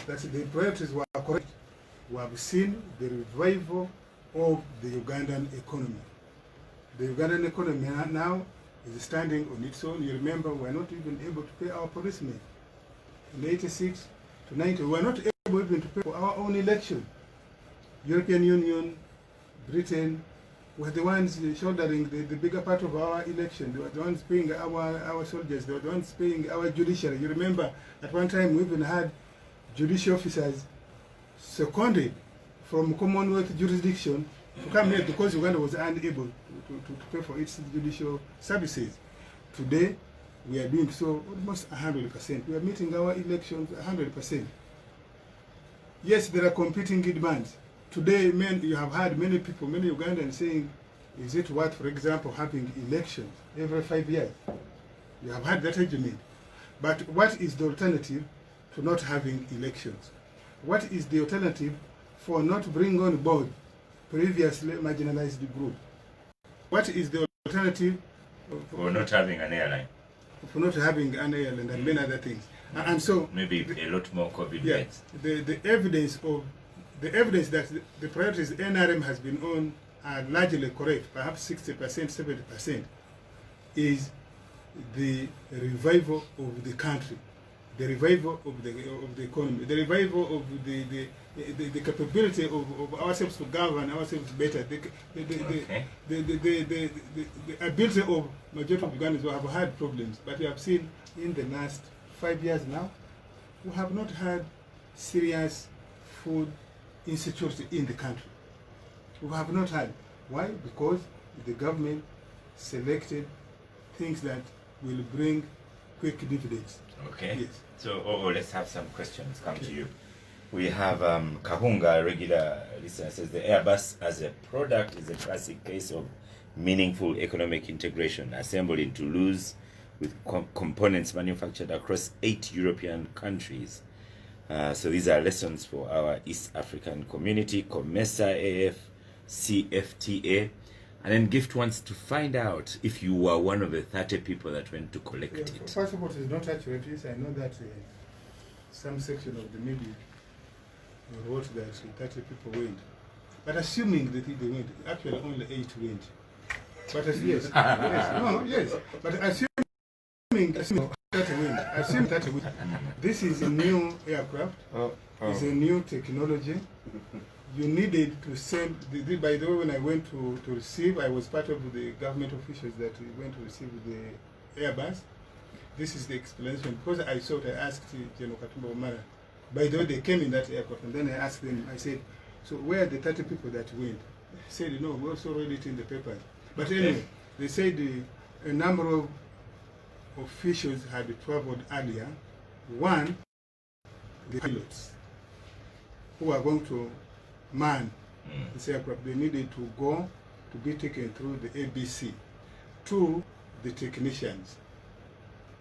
that the priorities were correct. We have seen the revival of the Ugandan economy. The Ugandan economy now is standing on its own. You remember, we were not even able to pay our policemen. In 86 to 90, we were not able even to pay for our own election. European Union, Britain, were the ones shouldering the bigger part of our election. They were the ones paying our soldiers. They were the ones paying our judiciary. You remember, at one time we even had judicial officers seconded from Commonwealth jurisdiction to come here because Uganda was unable to pay for its judicial services. Today, we are doing so almost 100%. We are meeting our elections 100%. Yes, there are competing demands. Today, you have heard many people, many Ugandans saying, is it worth, for example, having elections every 5 years? You have heard that argument. But what is the alternative to not having elections? What is the alternative for not bringing on board previously marginalized group? What is the alternative for not having an airline? For not having an airline and many other things. And so maybe a lot more COVID beds. The evidence that the priorities NRM has been on are largely correct, perhaps 60%, 70%, is the revival of the country, the revival of the economy, the revival of the capability of ourselves to govern ourselves better, the ability of majority of Ugandans who have had problems. But we have seen in the last 5 years now, we have not had serious food insecurity in the country. We have not had. Why? Because the government selected things that will bring quick dividends. Okay. Yes. So, let's have some questions come to you. We have Kahunga, a regular listener, says the Airbus as a product is a classic case of meaningful economic integration, assembled in Toulouse with components manufactured across 8 European countries. So these are lessons for our East African community, COMESA, AF, CFTA. And then Gift wants to find out if you were one of the 30 people that went to collect it. First of all, it is not accurate. Yes, I know that some section of the media wrote that 30 people went. But assuming that they went, actually only 8 went. But yes, yes. But assuming 30 went, assume 30 went. This is a new aircraft. It's a new technology. You needed to send, by the way, when I went to receive, I was part of the government officials that went to receive the Airbus. This is the explanation. Because I asked General Katumba Omara, by the way, they came in that aircraft, and then I asked them, I said, so where are the 30 people that went? They said, no, we also read it in the papers. But anyway, they said a number of officials had traveled earlier. One, the pilots who are going to man this aircraft, they needed to go to be taken through the ABC. 2, the technicians.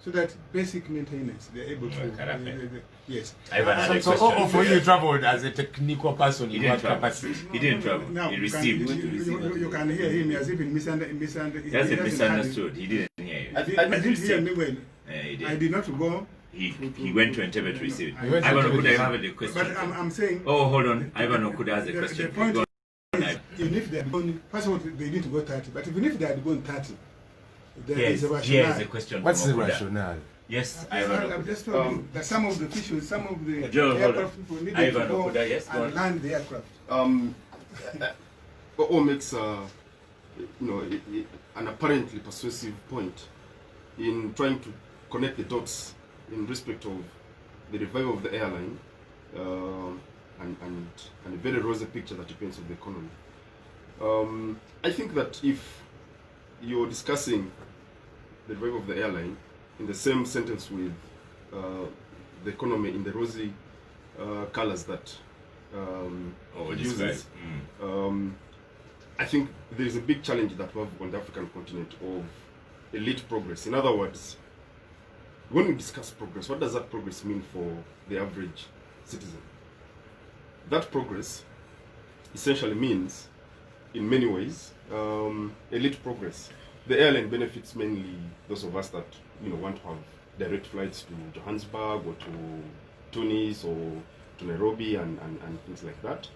So that basic maintenance, they're able to. Yes. So for you traveled as a technical person, he didn't travel. He didn't travel. Now, he received. You can hear him as if he misunderstood. That's a misunderstood. He didn't hear you. I didn't hear me well. He did. I did not go. He went to Entebbe to receive it. Ivan Okuda, have a question. But I'm saying. Oh, hold on. Ivan Okuda has a question. The point is, even if they had gone, first of all, they need to go 30. But even if they had gone 30, there is a rationale. Yes, a question. What's the rationale? Yes, I've just told you that some of the officials, some of the aircraft people needed to go and land the aircraft. All makes an apparently persuasive point in trying to connect the dots in respect of the revival of the airline and a very rosy picture that depends on the economy. I think that if you're discussing the revival of the airline in the same sentence with the economy in the rosy colors that uses, I think there is a big challenge that we have on the African continent of elite progress. In other words, when we discuss progress, what does that progress mean for the average citizen? That progress essentially means, in many ways, elite progress. The airline benefits mainly those of us that want to have direct flights to Johannesburg or to Tunis or Nairobi and things like that,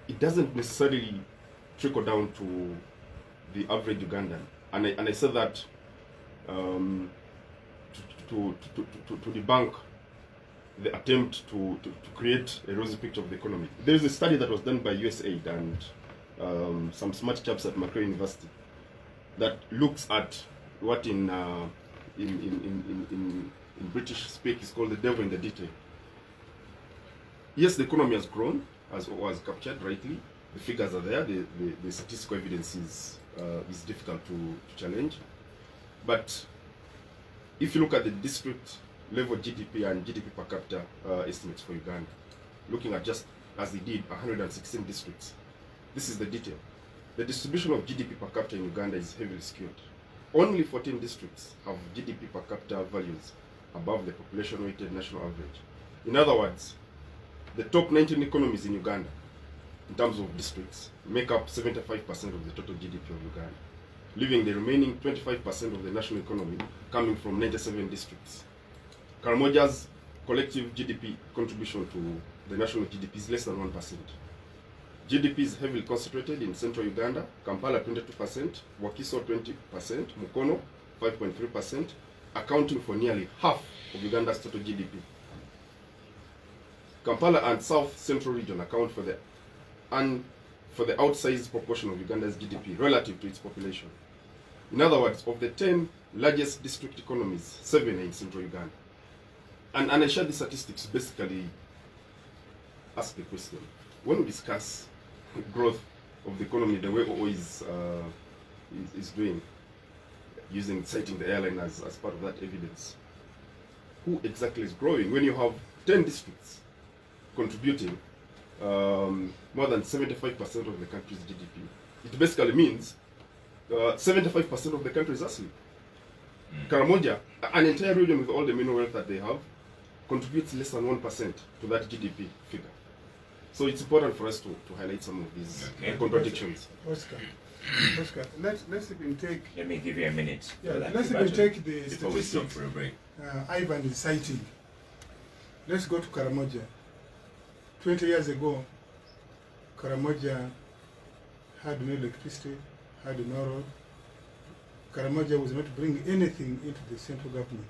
it doesn't necessarily trickle down to the average Ugandan. And I said that to debunk the attempt to create a rosy picture of the economy. There is a study that was done by USAID and some smart chaps at Macquarie University that looks at what in British speak is called the devil in the detail. Yes, the economy has grown, as was captured rightly. The figures are there. The statistical evidence is difficult to challenge. But if you look at the district level GDP and GDP per capita estimates for Uganda, looking at just as they did 116 districts, this is the detail. The distribution of GDP per capita in Uganda is heavily skewed. Only 14 districts have GDP per capita values above the population-weighted national average. In other words, the top 19 economies in Uganda, in terms of districts, make up 75% of the total GDP of Uganda, leaving the remaining 25% of the national economy coming from 97 districts. Karamoja's collective GDP contribution to the national GDP is less than 1%. GDP is heavily concentrated in central Uganda, Kampala 22%, Wakiso 20%, Mukono 5.3%, accounting for nearly half of Uganda's total GDP. Kampala and South Central region account for the outsized proportion of Uganda's GDP relative to its population. In other words, of the 10 largest district economies, 7 are in central Uganda. And I share the statistics to basically ask the question. When we discuss growth of the economy the way OO is doing, citing the airline as part of that evidence, who exactly is growing when you have 10 districts contributing more than 75% of the country's GDP? It basically means 75% of the country is asleep. Karamoja, an entire region with all the mineral wealth that they have, contributes less than 1% to that GDP figure. So it's important for us to highlight some of these contradictions. Oscar, let's even take... Let me give you a minute. Yeah, let's even take the before we stop statistics for a break. Ivan is citing. Let's go to Karamoja. 20 years ago, Karamoja had no electricity, had no road. Karamoja was not bringing anything into the central government.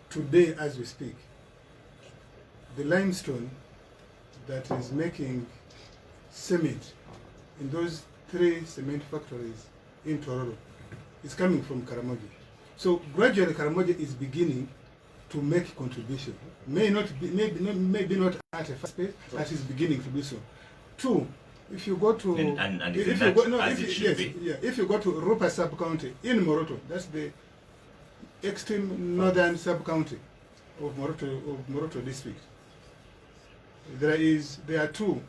Today, as we speak, the limestone that is making cement in those 3 cement factories in Tororo is coming from Karamoja. So gradually Karamoja is beginning to make contribution. Maybe not at a fast pace, as is beginning to do so. 2, if you go to if you go to Rupa sub-county in Moroto, that's the extreme northern sub-county of Moroto district. There are 2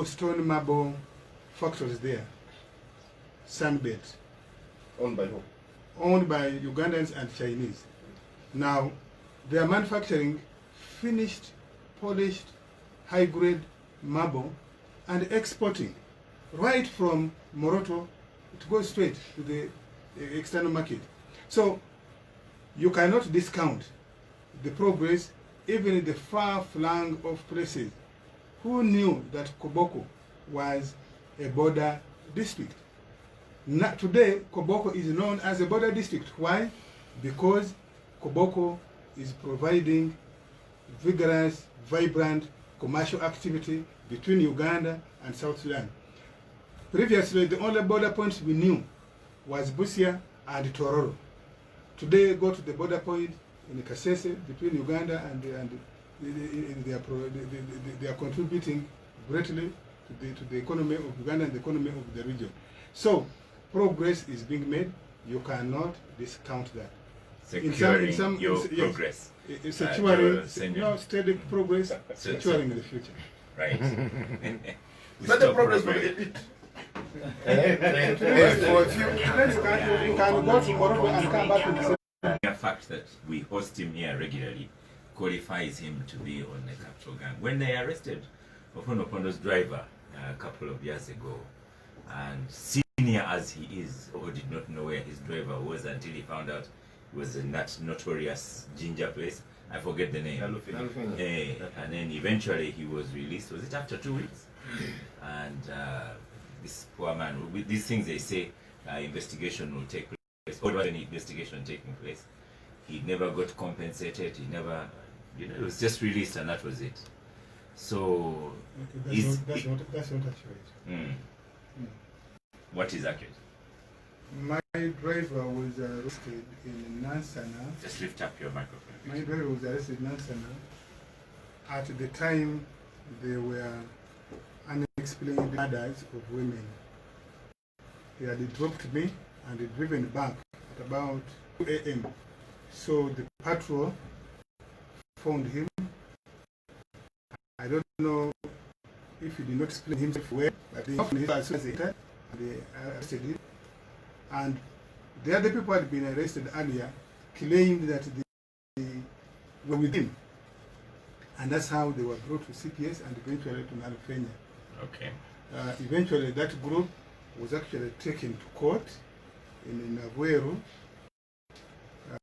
stone marble factories there, Sunbelt. Owned by who? Owned by Ugandans and Chinese. Now, they are manufacturing finished, polished, high-grade marble and exporting right from Moroto. It goes straight to the external market. So, you cannot discount the progress even in the far-flung of places. Who knew that Koboko was a border district? Today, Koboko is known as a border district. Why? Because Koboko is providing vigorous, vibrant commercial activity between Uganda and South Sudan. Previously, the only border points we knew was Busia and Tororo. Today, go to the border point in Kasese between Uganda and they are contributing greatly to the economy of Uganda and the economy of the region. So, progress is being made. You cannot discount that. Securing progress. Securing steady progress, securing the future. Right. Steady progress for the elite. You can go to Morocco and come back to the The fact that we host him here regularly qualifies him to be on the capital gang. When they arrested Oponopono's driver a couple of years ago, and senior as he is, or did not know where his driver was until he found out it was in that notorious ginger place, I forget the name. And then eventually he was released. Was it after 2 weeks? And this poor man, with these things they say, investigation will take place. Or was an investigation taking place? He never got compensated. He never, it was just released and that was it. So, Okay, that's not accurate. What is accurate? My driver was arrested in Nansana. Just lift up your microphone. My driver was arrested in Nansana. At the time, there were unexplained murders of women. He had dropped me and had driven back at about 2 a.m. So the patrol found him. I don't know if he did not explain himself well, but they found him as soon as they entered, and they arrested him. And the other people had been arrested earlier claimed that they were with him. And that's how they were brought to CPS and eventually to Nalufenya. Okay. Eventually that group was actually taken to court in Navuero.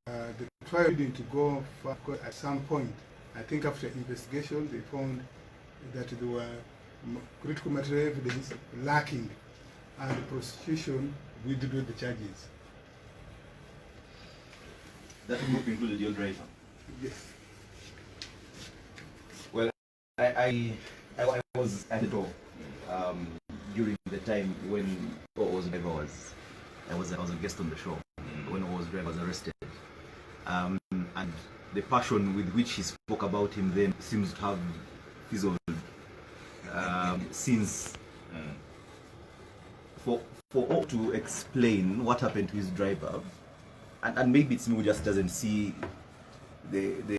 The trial didn't go far at some point. I think after investigation they found that there were critical material evidence lacking and the prosecution withdrew the charges. That group included your driver? Yes. Well, I was at the door during the time when O's driver was. I was a guest on the show when O's driver was arrested. And the passion with which he spoke about him then seems to have fizzled since. For O to explain what happened to his driver, and maybe it's me who just doesn't see the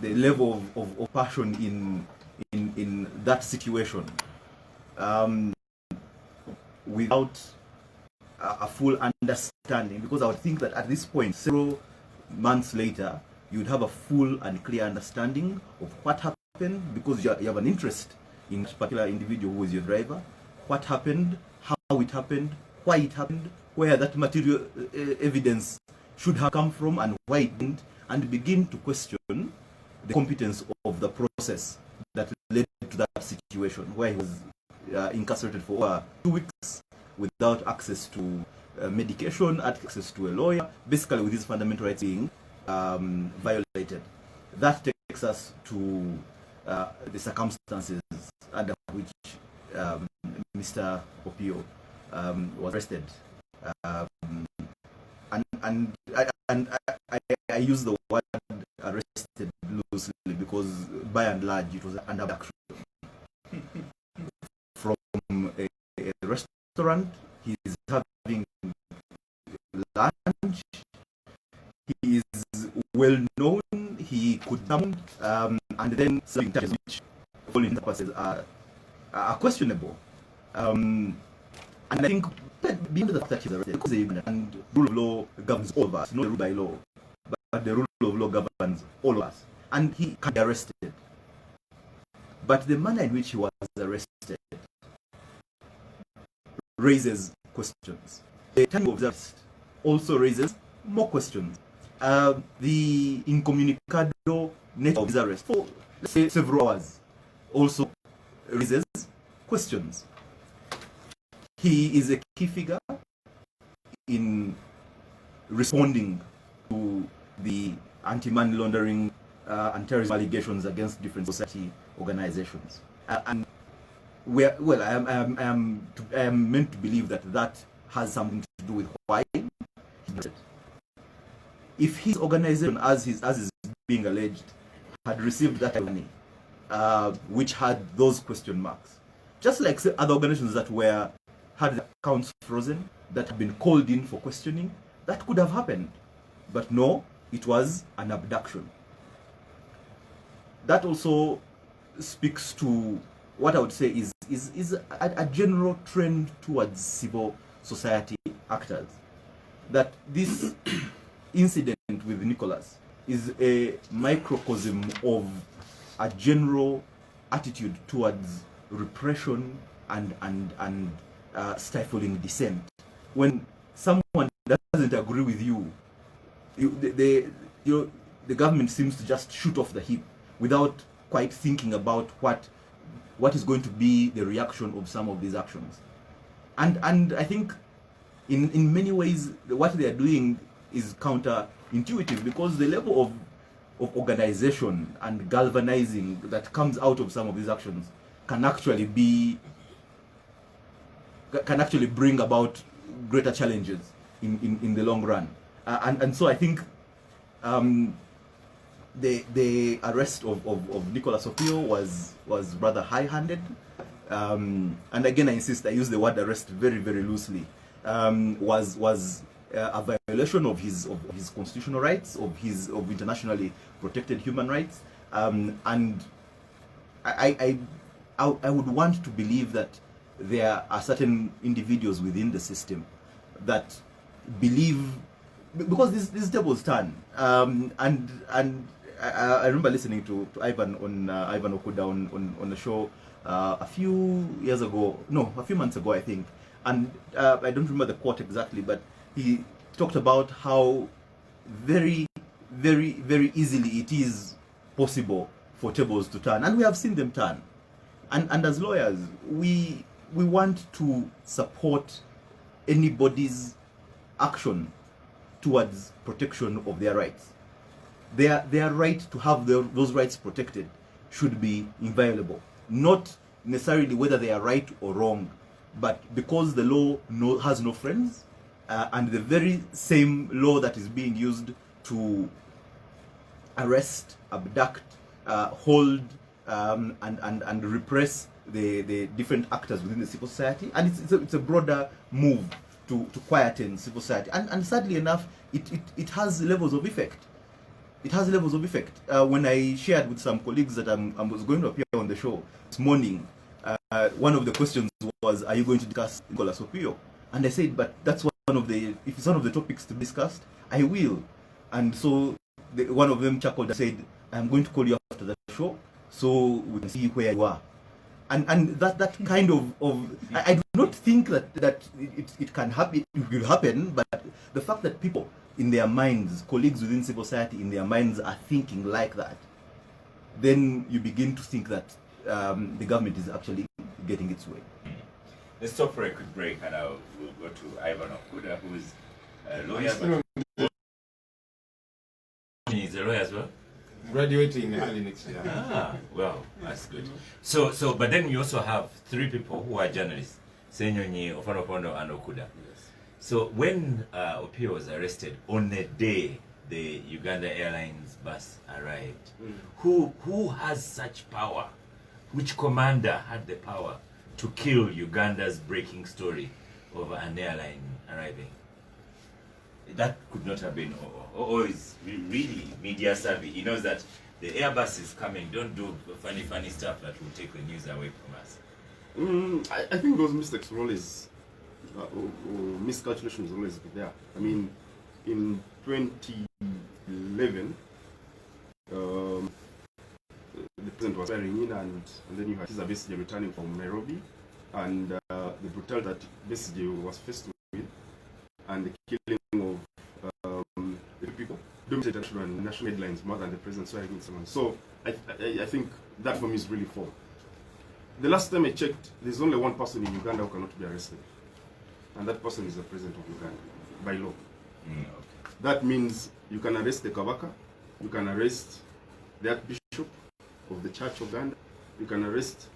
level of passion in that situation, without a full understanding, because I would think that at this point, several months later, you'd have a full and clear understanding of what happened, because you have an interest in a particular individual who is your driver, what happened, how it happened, why it happened, where that material evidence should have come from and why it didn't, and begin to question the competence of the process that led to that situation where he was incarcerated for over 2 weeks without access to medication, access to a lawyer, basically with his fundamental rights being violated. That takes us to the circumstances under which Mr. Opio was arrested, and I use the word arrested loosely because by and large it was an abduction from a restaurant. He is having lunch. He is well known. He could come, and then serving charges which all in purposes are questionable. And I think that beyond the fact that he's arrested, and rule of law governs all of us, not the rule by law, but the rule of law governs all of us. And he can be arrested. But the manner in which he was arrested raises questions. The time of arrest also raises more questions. The incommunicado nature of his arrest for, let's say, several hours also raises questions. He is a key figure in responding to the anti-money laundering and terrorism allegations against different society organizations. And I am meant to believe that has something to do with why he did it. If his organization, as is being alleged, had received that money, which had those question marks, just like other organizations that had accounts frozen, that had been called in for questioning, that could have happened. But no, it was an abduction. That also speaks to what I would say is a general trend towards civil society actors. That this incident with Nicholas is a microcosm of a general attitude towards repression and stifling dissent. When someone doesn't agree with you, the government seems to just shoot off the hip without quite thinking about what is going to be the reaction of some of these actions. And I think in many ways what they are doing is counterintuitive, because the level of organization and galvanizing that comes out of some of these actions can actually bring about greater challenges in the long run. And so I think the arrest of Nicholas Opio was rather high-handed. And again, I insist, I use the word arrest very, very loosely. Was a violation of his constitutional rights, of internationally protected human rights, and I would want to believe that there are certain individuals within the system that believe, because this tables turn, and I remember listening to Ivan Okuda on the show a few months ago, I think, and I don't remember the quote exactly, but he talked about how very, very, very easily it is possible for tables to turn, and we have seen them turn. And as lawyers, we want to support anybody's action towards protection of their rights. Their right to have those rights protected should be inviolable, not necessarily whether they are right or wrong, but because the law has no friends, and the very same law that is being used to arrest, abduct, hold, and repress the different actors within the civil society, and it's a broader move to quieten civil society, and sadly enough, it has levels of effect. It has levels of effect. When I shared with some colleagues that I was going to appear on the show this morning, one of the questions was, are you going to discuss Nicholas Opio? And I said, but that's one of the, if it's one of the topics to be discussed, I will. And so one of them chuckled and said, I'm going to call you after the show so we can see where you are. And that kind of I do not think that it can happen, it will happen, but the fact that people in their minds, colleagues within civil society in their minds are thinking like that, then you begin to think that the government is actually getting its way. Let's stop for a quick break, and we'll go to Ivan Okuda, who is a lawyer. He's a lawyer as well. Graduating early next year. Well, that's good. So, but then we also have three people who are journalists: Senyonyi, Ofonofono, and Okuda. Yes. So when Opio was arrested, on the day the Uganda Airlines bus arrived, who has such power? Which commander had the power to kill Uganda's breaking story of an airline arriving? That could not have been, or is really media savvy. He knows that the Airbus is coming. Don't do funny stuff that will take the news away from us. I think those mistakes will always, or miscalculations will always be there. I mean, in 2011, the president was wearing in, and then you had Kizza Besigye returning from Nairobi, and the brutality that Besigye was faced with, and the killing of the people, dominated international and national headlines more than the president swearing in someone. So I think that for me is really false. The last time I checked, there's only one person in Uganda who cannot be arrested, and that person is the president of Uganda, by law. Okay. That means you can arrest the Kabaka, you can arrest the Archbishop of the Church of Uganda, you can arrest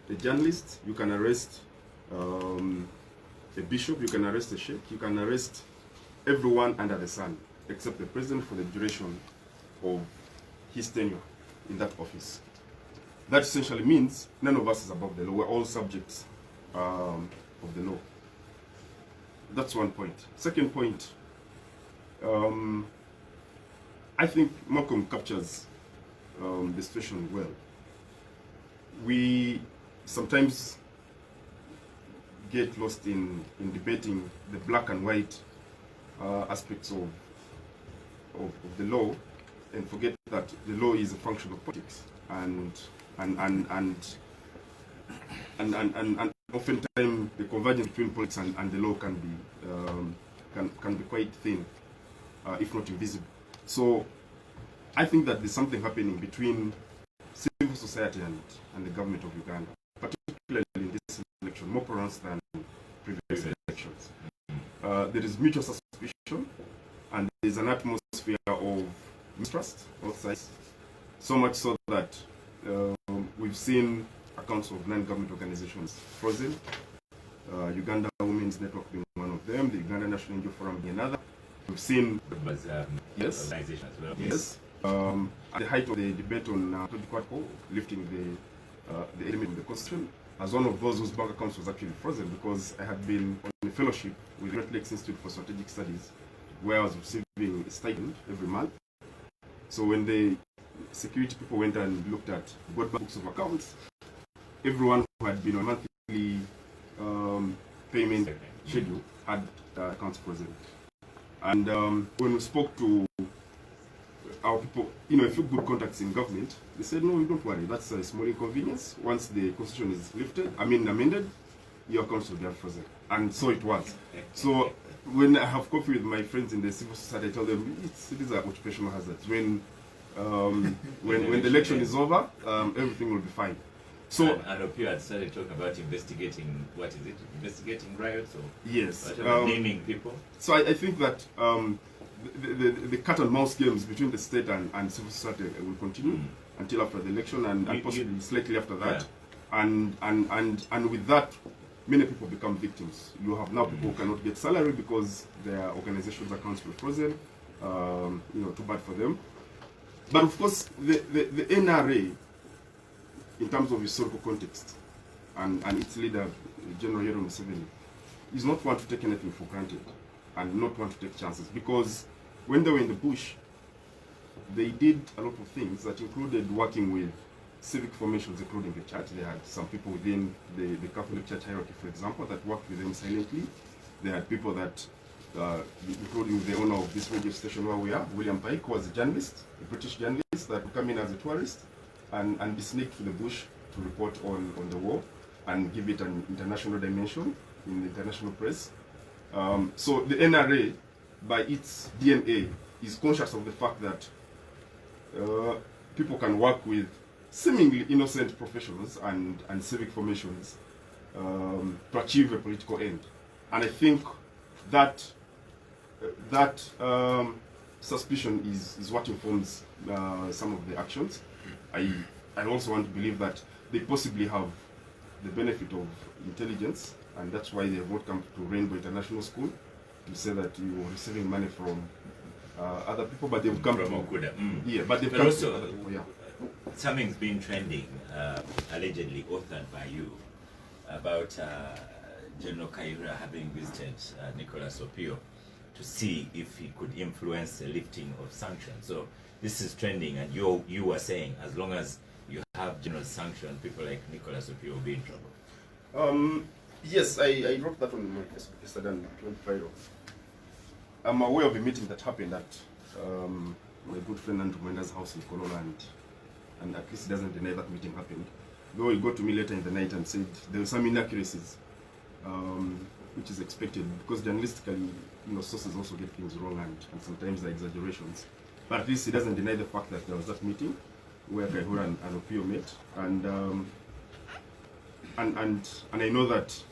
the journalist, you can arrest the bishop, you can arrest the sheikh, you can arrest everyone under the sun, except the president for the duration of his tenure in that office. That essentially means none of us is above the law. We're all subjects of the law. That's one point. Second point, I think Malcolm captures the situation well. We sometimes get lost in debating the black and white aspects of the law, and forget that the law is a function of politics, and oftentimes the convergence between politics and the law can be quite thin, if not invisible. So I think that there's something happening between civil society and the government of Uganda, particularly in this election, more pronounced than previous elections. There is mutual suspicion, and there is an atmosphere of mistrust both sides. So much so that we've seen accounts of non-government organizations frozen. Uganda Women's Network being one of them, the Uganda National NGO Forum being another. We've seen yes, organization as well. yes. At the height of the debate on lifting the element of the constitution, as one of those whose bank accounts was actually frozen, because I had been on a fellowship with the Great Lakes Institute for Strategic Studies, where I was receiving a stipend every month. So when the security people went and looked at board books of accounts, everyone who had been on monthly payment schedule had accounts frozen. And when we spoke to our people, a few good contacts in government, they said, no, you don't worry, that's a small inconvenience. Once the constitution is amended, your accounts will be frozen. And so it was. So when I have coffee with my friends in the civil society, I tell them these are occupational hazards. When the election is over, everything will be fine. So and Opio had started talking about investigating, what is it? Investigating riots or yes, naming people. So I think that the cat and mouse games between the state and civil society will continue until after the election and possibly slightly after that. Yeah. And with that, many people become victims. You have now people who cannot get salary because their organizations' accounts were frozen. Too bad for them. But of course, the NRA, in terms of historical context, and its leader, General Yoweri Museveni, is not one to take anything for granted and not want to take chances, because when they were in the bush, they did a lot of things that included working with civic formations, including the church. They had some people within the Catholic Church hierarchy, for example, that worked with them silently. They had people that, including the owner of this radio station where we are, William Pike, who was a journalist, a British journalist that would come in as a tourist and be sneaked to the bush to report on the war and give it an international dimension in the international press. So the NRA, by its DNA, is conscious of the fact that people can work with seemingly innocent professionals and civic formations to achieve a political end. And I think that suspicion is what informs some of the actions. I also want to believe that they possibly have the benefit of intelligence, and that's why they have not come to Rainbow International School to say that you are receiving money from other people, but they've come from to Okuda. Yeah, but they've But come also, to, yeah. Something's been trending, allegedly authored by you, about General Kayihura having visited Nicholas Opio to see if he could influence the lifting of sanctions. So this is trending, and you were saying as long as you have general sanction, people like Nicholas Opio will be in trouble. Yes, I wrote that on my Facebook yesterday on 25. I'm aware of a meeting that happened at my good friend Andrew Mwenda's house in Kolola, and at least he doesn't deny that meeting happened. Though he got to me later in the night and said there were some inaccuracies, which is expected, because journalistically, sources also get things wrong and sometimes there are exaggerations. But at least he doesn't deny the fact that there was that meeting where Kayihura and Opio met, and I know that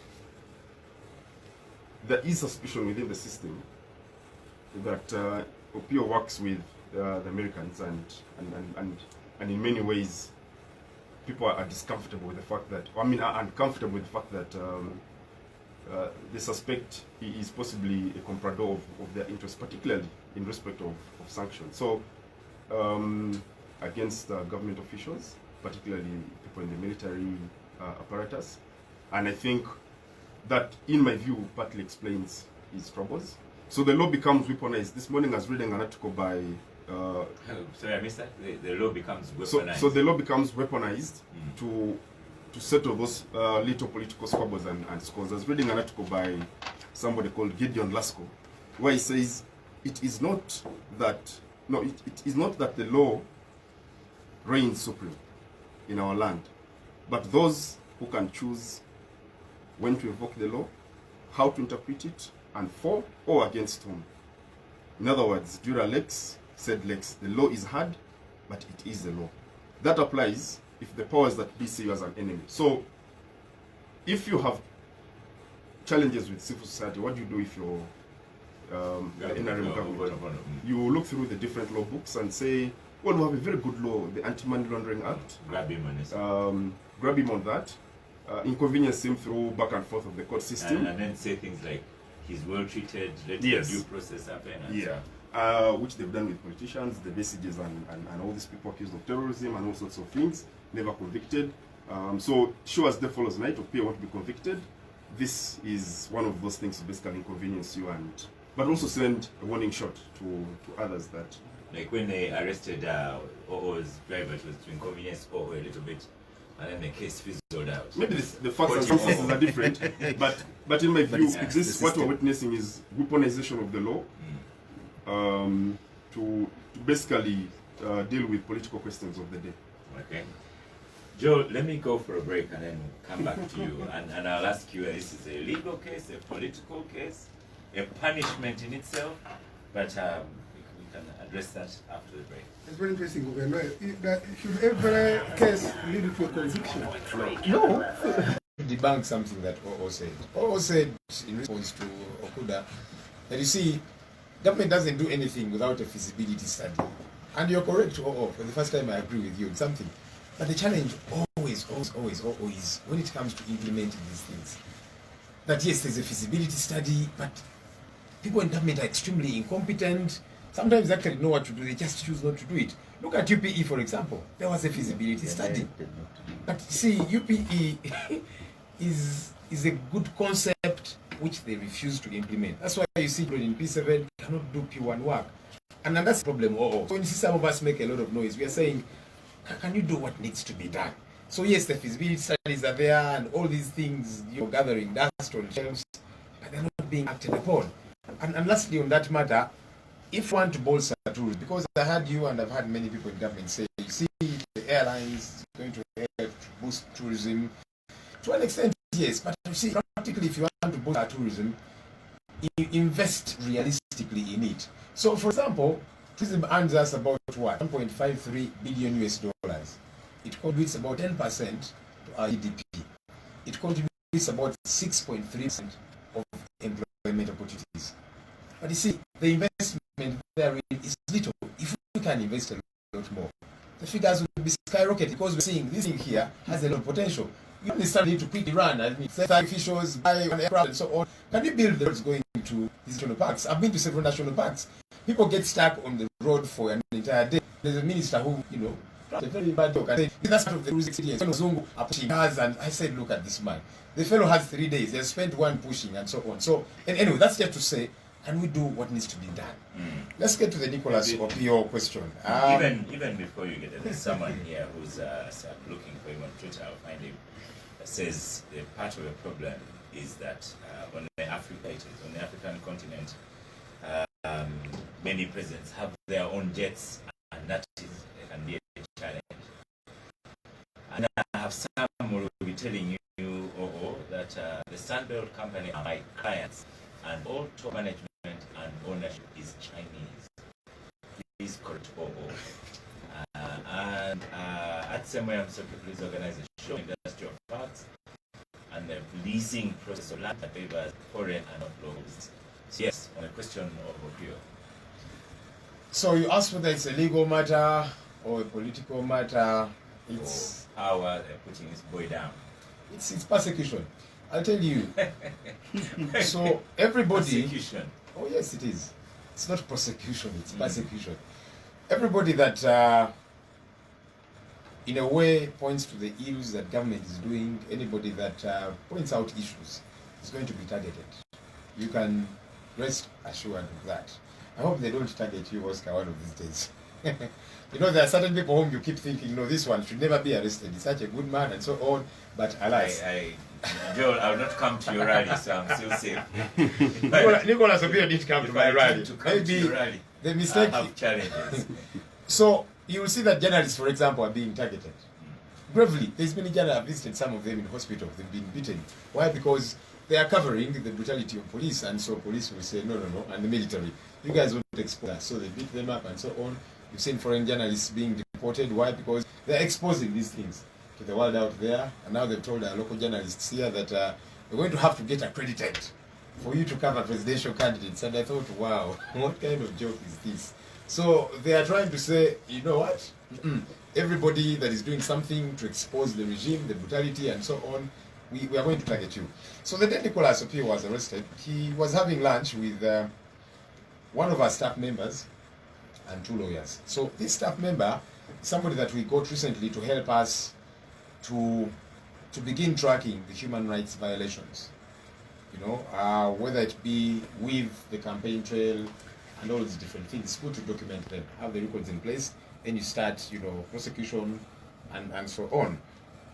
there is suspicion within the system that Opio works with the Americans, and in many ways people are discomfortable with the fact that, are uncomfortable with the fact that they suspect he is possibly a comprador of their interests, particularly in respect of sanctions. So against government officials, particularly people in the military apparatus. And I think that, in my view, partly explains his troubles. So the law becomes weaponized. This morning I was reading an article by... sorry, I missed that. The law becomes weaponized. So the law becomes weaponized to settle those little political squabbles and scores. I was reading an article by somebody called Gideon Lasko, where he says it is not that the law reigns supreme in our land, but those who can choose when to invoke the law, how to interpret it, and for or against whom. In other words, Dura lex, sed lex. The law is hard, but it is the law. That applies if the powers that be see you as an enemy. So, if you have challenges with civil society, what do you do if you're the NRM government? You look through the different law books and say, well, we have a very good law, the Anti-Money Laundering Act. Grab him on his Grab him on that. Inconvenience him through back and forth of the court system. and then say things like he's well treated, let Yes. the due process happen. And Yeah, which they've done with politicians, the messages and all these people accused of terrorism and all sorts of things, never convicted. So sure as day follows night, Opia won't be convicted. This is one of those things to basically inconvenience you, but also send a warning shot to others that. Like when they arrested OO's driver, it was to inconvenience OO a little bit, and then the case fizzled out. Maybe the facts and circumstances are different, but in my view, this what we're witnessing is weaponization of the law to basically deal with political questions of the day. Okay. Joe, let me go for a break and then come back to you. And I'll ask you, this is a legal case, a political case, a punishment in itself, but we can address that after the break. It's very interesting, Governor. Should every case lead to a conviction? No. Debunk something that OO said. OO said in response to Okuda that you see, government doesn't do anything without a feasibility study. And you're correct, OO. For the first time, I agree with you on something. But the challenge always is when it comes to implementing these things. That yes, there's a feasibility study, but people in government are extremely incompetent. Sometimes they actually know what to do, they just choose not to do it. Look at UPE, for example. There was a feasibility study. But see, UPE is a good concept which they refuse to implement. That's why you see in P7 cannot do P1 work. And that's the problem. So when you see some of us make a lot of noise, we are saying, can you do what needs to be done? So yes, the feasibility studies are there and all these things, you're gathering dust on shelves, but they're not being acted upon. And lastly on that matter, if you want to bolster tourism, because I heard you and I've had many people in government say, you see, the airlines going to help to boost tourism. To an extent, yes, but you see, practically if you want to boost tourism, you invest realistically in it. So for example, tourism earns us about what? 1.53 billion US dollars. It contributes about 10% to our GDP. It contributes about 6.3% of employment opportunities. But you see, the investment there is little. If we can invest a lot more, the figures will be skyrocketing because we're seeing this thing here has a lot of potential. You only start need to quickly run. I mean, send officials, buy an aircraft, and so on. Can you build the roads going to these national parks? I've been to several national parks. People get stuck on the road for an entire day. There's a minister who, a very bad joke. I said, that's part of the rules experience. When Zungu are pushing cars, and I said, look at this man. The fellow has 3 days. They spent one pushing and so on. So, and anyway, that's just to say, can we do what needs to be done? Let's get to the Nicholas Opio question. Even before you get there, there's someone here who's looking for him on Twitter. I'll find him. That says the part of the problem is that on the African continent, many presidents have their own jets, and that can be a challenge. And I have some who will be telling you, that the Sunbelt Company are my clients, and all top management and ownership is Chinese. Please correct and at somewhere please organize a show industrial parks and the leasing process of land that favors foreign and not locals. So yes, on the question of Opio. So you asked whether it's a legal matter or a political matter. It's how they're putting this boy down. It's persecution. I'll tell you. So everybody. Persecution. Oh yes, it is. It's not prosecution. It's persecution. Everybody that, in a way, points to the ills that government is doing. Anybody that points out issues is going to be targeted. You can rest assured of that. I hope they don't target you, Oscar, one of these days. There are certain people whom you keep thinking, no, this one should never be arrested. He's such a good man and so on. But alas. Joel, I will not come to your rally, so I'm still safe. Nicholas Opio didn't come to my rally. Maybe rally, the mistake. I have challenges. So you will see that journalists, for example, are being targeted. Bravely, there's many journalists, I've visited some of them in hospital, they've been beaten. Why? Because they are covering the brutality of police, and so police will say, no, and the military, you guys won't expose us. So they beat them up and so on. You've seen foreign journalists being deported reported. Why? Because they're exposing these things to the world out there, and now they've told our local journalists here that we're going to have to get accredited for you to cover presidential candidates. And I thought, wow, what kind of joke is this? So they are trying to say, you know what? Everybody that is doing something to expose the regime, the brutality, and so on, we are going to target you. So the day Nicholas Opio was arrested, he was having lunch with one of our staff members and 2 lawyers. So this staff member, somebody that we got recently to help us to begin tracking the human rights violations. You know, whether it be with the campaign trail and all these different things, it's good to document them, have the records in place, then you start, you know, prosecution and so on.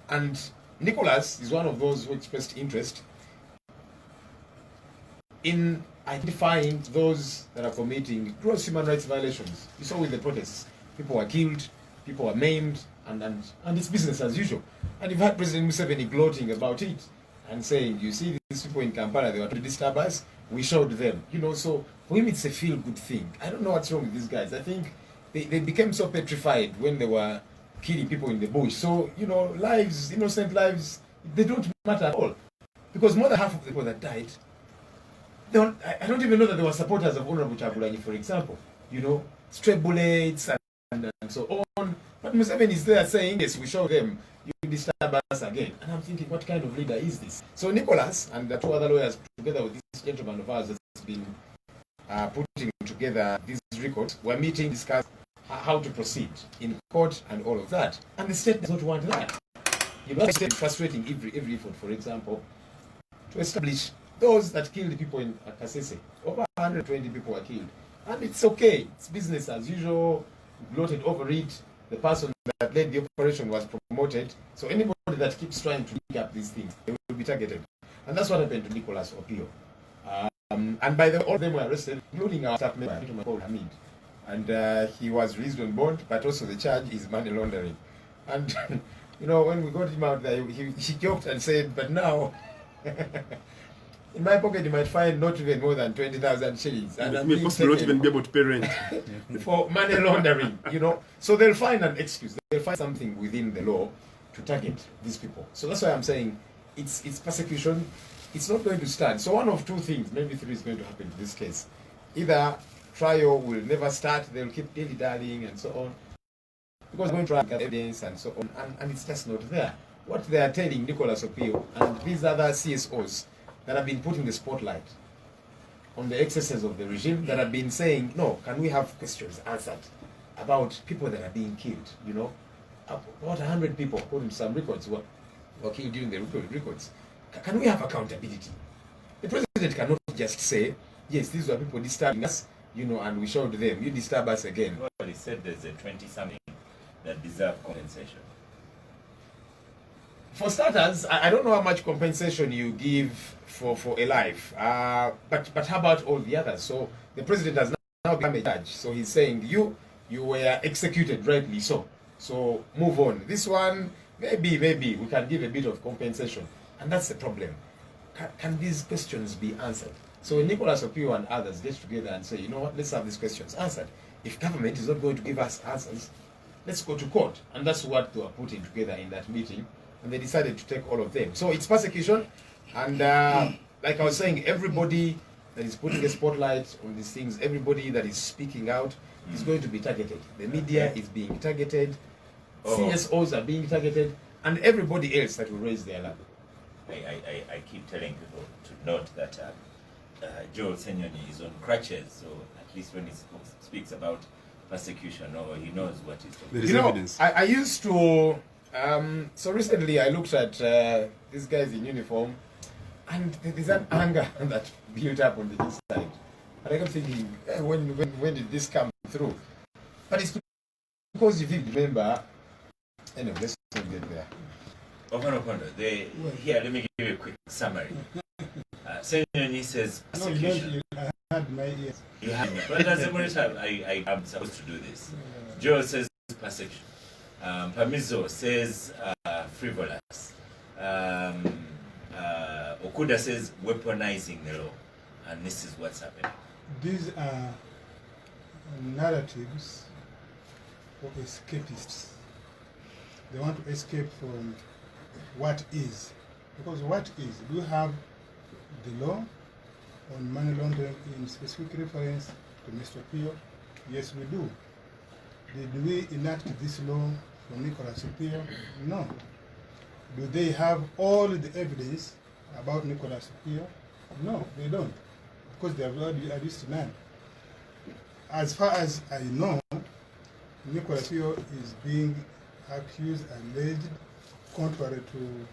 And Nicholas is one of those who expressed interest in identifying those that are committing gross human rights violations. You saw with the protests, people were killed, people were maimed, and it's business as usual. And you've had President Museveni gloating about it and saying, you see these people in Kampala, they were to disturb us, we showed them. You know, so for him it's a feel-good thing. I don't know what's wrong with these guys. I think they became so petrified when they were killing people in the bush. So, you know, lives, innocent lives, they don't matter at all. Because more than half of the people that died, I don't even know that they were supporters of Honorable Chagulanyi, for example. You know, stray bullets and so on. But Museveni is there saying, yes, we show them, you disturb us again. And I'm thinking, what kind of leader is this? So Nicholas and the 2 other lawyers, together with this gentleman of ours that's been putting together these records, were meeting, discuss how to proceed in court and all of that. And the state does not want that. You know, it's frustrating every effort, for example, to establish those that killed people in Kasese. Over 120 people were killed. And it's okay. It's business as usual. Gloated over it. The person that led the operation was promoted. So anybody that keeps trying to dig up these things, they will be targeted. And that's what happened to Nicholas Opio. And by the way, all of them were arrested, including our staff member, called Hamid. And he was released on bond, but also the charge is money laundering. And, you know, when we got him out there, he joked and said, but now, in my pocket, you might find not even more than 20,000 shillings. And it may possibly not even be able to pay rent. For money laundering, you know. So they'll find an excuse. They'll find something within the law to target these people. So that's why I'm saying it's persecution. It's not going to stand. So one of 2 things, maybe 3 is going to happen in this case. Either trial will never start, they'll keep dilly-dallying and so on. Because they're going to try to get evidence and so on. And it's just not there. What they are telling Nicholas Opio and these other CSOs that have been putting the spotlight on the excesses of the regime, that have been saying, no, can we have questions answered about people that are being killed, you know? About 100 people, according to some records, were killed during the records. Can we have accountability? The president cannot just say, yes, these were people disturbing us, you know, and we showed them, you disturb us again. Well, he said there's a 20-something that deserve compensation. For starters, I don't know how much compensation you give for a life, but how about all the others? So the president has now become a judge. So he's saying you were executed rightly so. So move on. This one, maybe we can give a bit of compensation, and that's the problem. Can these questions be answered? So when Nicholas Opio and others get together and say, you know what, let's have these questions answered. If government is not going to give us answers, let's go to court, and that's what they were putting together in that meeting. And they decided to take all of them. So it's persecution, and like I was saying, everybody that is putting a spotlight on these things, everybody that is speaking out is going to be targeted. The media is being targeted, CSOs are being targeted, and everybody else that will raise their alarm. I keep telling people to note that Joel Senyonyi is on crutches, so at least when he speaks about persecution, or he knows what he's talking about. There is evidence. I used to... so recently I looked at these guys in uniform, and there's an anger that built up on the inside. And I kept thinking, when did this come through? But it's because you did remember. Anyway, let's not get there. Here, let me give you a quick summary. Senyonyi says persecution. I had my ears. You have, but as a monitor, I am supposed to do this. Joel says persecution. Pamizo says frivolous. Okuda says weaponizing the law, and this is what's happening. These are narratives for escapists. They want to escape from what is. Because what is? Do you have the law on money laundering in specific reference to Mr. Pio? Yes, we do. Did we enact this law for Nicolas Pio? No. Do they have all the evidence about Nicolas Pio? No, they don't, because they have already released none. As far as I know, Nicolas Pio is being accused, alleged, contrary to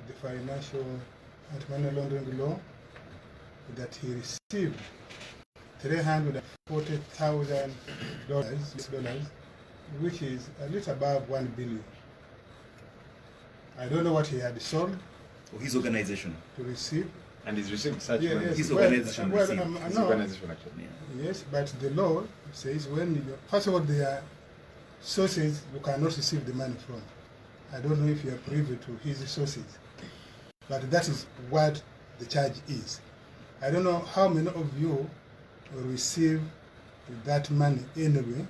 the financial anti-money laundering law, that he received $340,000, which is a little above 1 billion. I don't know what he had sold Or his organization. to receive. And he's received such Yeah, money. yes, His well, organization well, received. His no, organization actually. Yeah. yes, but the law says when you, first of all, there are sources you cannot receive the money from. I don't know if you are privy to his sources, but that is what the charge is. I don't know how many of you will receive that money anyway.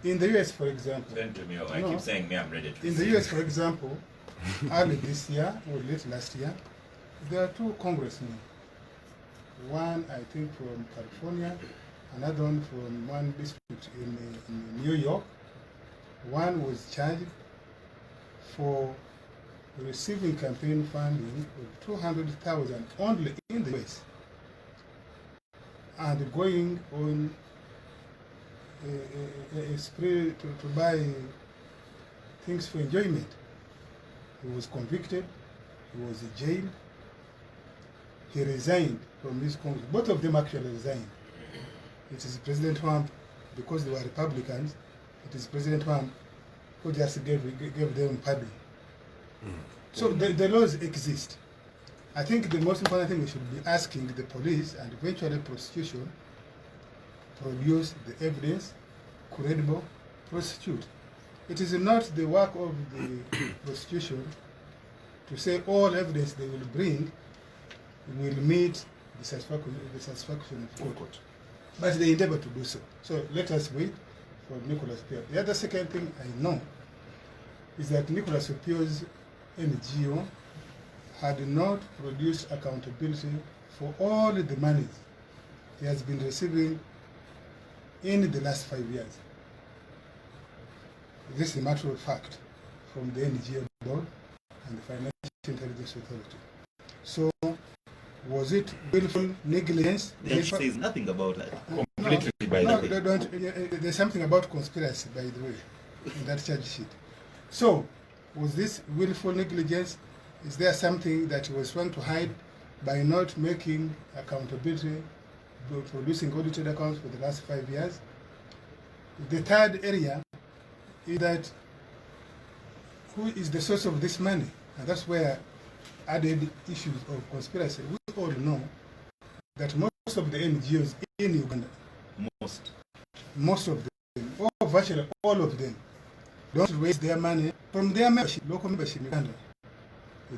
In the US, for example, Send to me, or I No. keep saying me, I'm ready to in the receive. US, for example, early this year or late last year, there are two congressmen. One, I think, from California, another one from one district in New York. One was charged for receiving campaign funding of 200,000 only in the US, and going on a spree to buy things for enjoyment. He was convicted, he was jailed, he resigned from his Congress. Both of them actually resigned. It is President Trump, because they were Republicans, it is President Trump who just gave them pardon. So the laws exist. I think the most important thing we should be asking the police and eventually prosecution produce the evidence, credible, prosecute. It is not the work of the prosecution to say all evidence they will bring will meet the satisfaction of court. But they endeavor to do so. So let us wait for Nicolas Pio. The other second thing I know is that Nicolas Pio's NGO had not produced accountability for all the monies he has been receiving in the last 5 years. This is a matter of fact from the NGO board and the Financial Intelligence Authority. So, was it willful negligence? That says nothing about that. Completely, by No, the way. there's something about conspiracy, by the way, in that charge sheet. So, was this willful negligence? Is there something that he was trying to hide by not making accountability, producing audited accounts for the last 5 years? The third area is that who is the source of this money? And that's where added issues of conspiracy. We all know that most of the NGOs in Uganda, most of them, or virtually all of them, don't raise their money from their membership, local membership in Uganda.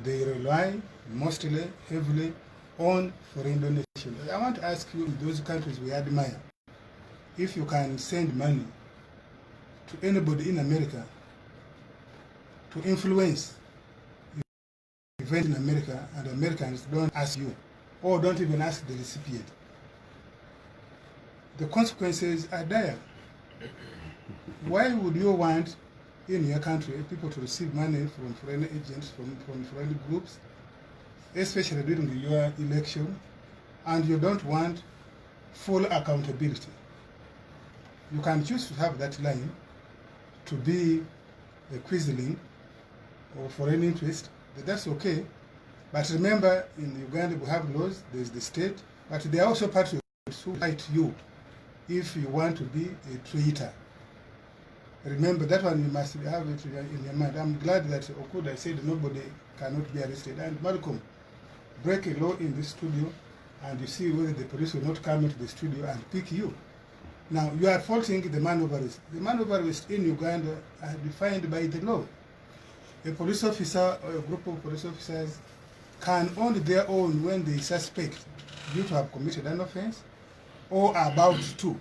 They rely mostly, heavily on foreign donations. I want to ask you, in those countries we admire, if you can send money to anybody in America to influence events in America, and Americans don't ask you, or don't even ask the recipient, the consequences are dire. Why would you want in your country people to receive money from foreign agents, from foreign groups, especially during your election, and you don't want full accountability? You can choose to have that line to be a quizzling or foreign interest, that's okay. But remember, in Uganda we have laws, there's the state, but there are also patriots who fight you if you want to be a traitor. Remember that one, you must have it in your mind. I'm glad that Okuda said nobody cannot be arrested. And Malcolm, break a law in this studio and you see whether the police will not come into the studio and pick you. Now, you are faulting the man over arrest. The man over arrest in Uganda are defined by the law. A police officer or a group of police officers can on their own, when they suspect you to have committed an offense or are about to,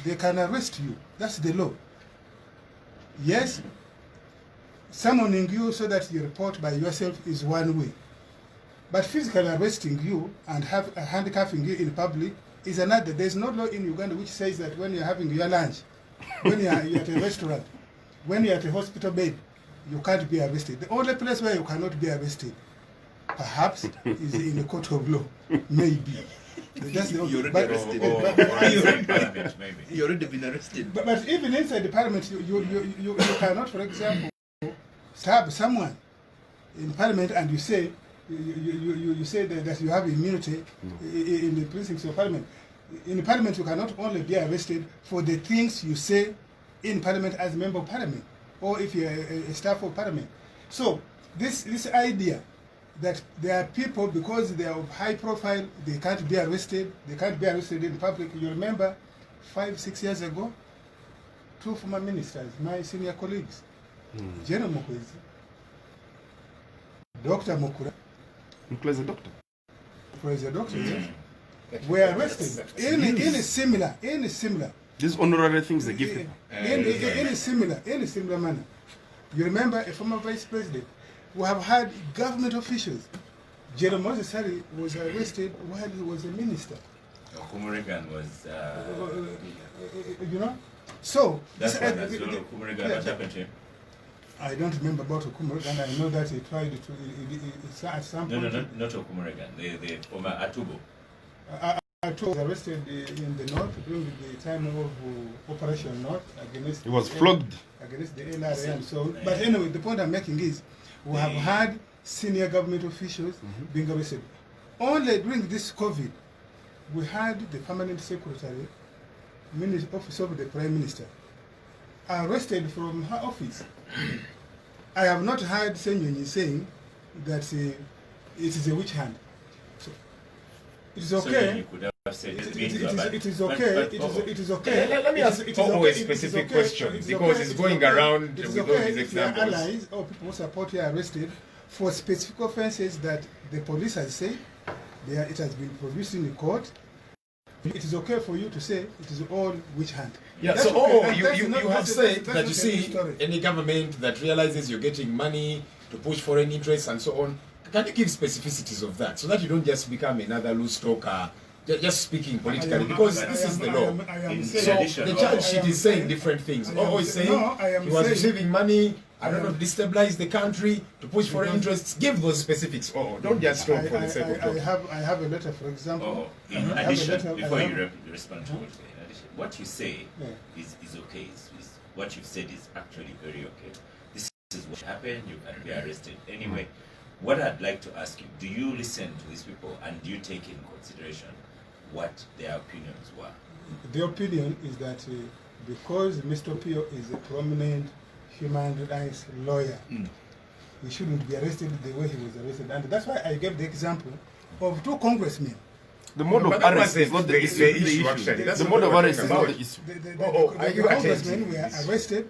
they can arrest you. That's the law. Yes, summoning you so that you report by yourself is one way. But physically arresting you and handcuffing you in public is another. There's no law in Uganda which says that when you're having your lunch, when you're at a restaurant, when you're at a hospital bed, you can't be arrested. The only place where you cannot be arrested, perhaps, is in the court of law. Maybe. That's the only. You're But, already Parliament, maybe. You've already been arrested. but even inside the parliament, you cannot, for example, stab someone in parliament and you say you say that you have immunity in the precincts of parliament. In parliament, you cannot only be arrested for the things you say in parliament as a member of parliament, or if you're a staff of parliament. So this idea that there are people, because they are of high profile, they can't be arrested in public. You remember 5-6 years ago, 2 former ministers, my senior colleagues, General Mukwezi, Dr. Mukura, Mukula is a doctor. was a doctor, yes, were arrested in a similar. These honorary things they give people. In a similar manner. You remember a former vice president. We have had government officials. Jerome Moses Hari was arrested while he was a minister. Okumuregan was. You know? So, That's one as well. Okumuregan, what happened to him? I don't remember about Okumuregan. I know that he tried to, at some No, point. not Okumuregan. The former Atubo. Atubo was arrested in the north during the time of Operation North against. He was flogged. Against the NRA and so. But anyway, the point I'm making is, we have had senior government officials being arrested. Only during this COVID, we had the permanent secretary, office of the prime minister, arrested from her office. I have not heard Senyonyi saying that it is a witch hunt. So it is So okay. you could have said it's It been is but- okay. but- It is okay. Let me ask It is Popo okay. a specific It is question, it is because it's it is going around it is with all these if your examples. allies or people who support you are arrested for specific offences that the police has said it has been produced in the court. It is okay for you to say it is all witch hunt. Yeah, That's so okay. you That's have not- said that's that not you a see new story. any government that realizes you're getting money to push foreign interests and so on. Can you give specificities of that so that you don't just become another loose talker, just speaking politically? Because this is the law. I am In saying- So addition, the I charge am sheet is saying different things. I am Oh, is saying- saying no, I am he was saying- receiving money, I don't I know, am- to destabilize the country, to push foreign interests. Give those specifics. Oh, don't just talk for the sake of talking. I have a letter, for example. Oh, in I have a addition, letter- before I you have- respond to it, in addition, what you say Yeah. is okay. Is what you've said is actually very okay. This is what happened. You can be arrested anyway. What I'd like to ask you: do you listen to these people and do you take in consideration what their opinions were? The opinion is that because Mr. Pio is a prominent human rights lawyer, he shouldn't be arrested the way he was arrested. And that's why I gave the example of 2 congressmen. The mode But of that arrest was is not the the issue. actually. That's The what mode of we're arrest is talking not about. the issue. Are you congressmen attending were this? arrested.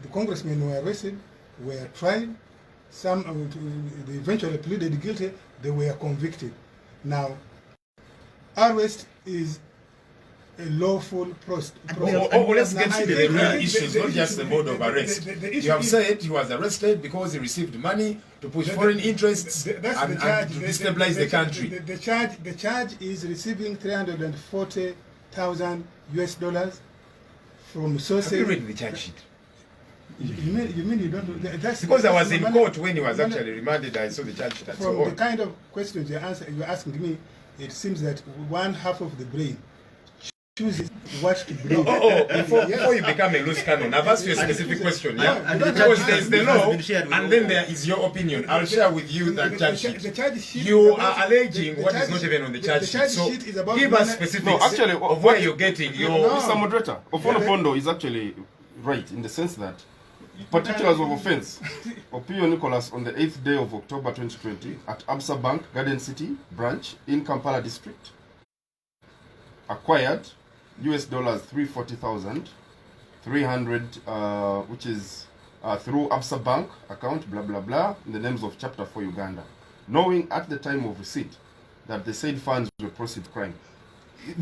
The congressmen were arrested, were tried. Some they eventually pleaded guilty. They were convicted. Now, arrest is a lawful process. Let's get to the real issues, not just the mode of arrest. You have said he was arrested because he received money to push foreign interests That's and the charge. to destabilize the country. The charge is receiving $340,000 US from Have you sources. read the charge sheet? You mean you don't? That's Because I was that's in the court when he was manner- actually remanded. I saw the charge sheet and From so the on. kind of questions you're asking me, it seems that one half of the brain chooses what to believe. Before you become a loose cannon, I've asked you a specific question. Yeah, and the because charge there's the has law, been shared with and all. then there is your opinion. I'll share with you that charge The sheet. charge sheet You is about- are alleging the what is charge not sheet- even on the the charge sheet. charge So sheet is about give us manner- specifics No, actually, of where you're getting your. No. Mr. Moderator, Ofono Pondo is actually right in the sense that particulars of offense. Opio Nicholas on the 8th day of October 2020 at Absa Bank, Garden City branch in Kampala district acquired US dollars 340,300, which is through Absa Bank account, blah blah blah, in the names of Chapter 4 Uganda, knowing at the time of receipt that the said funds were proceeds crime.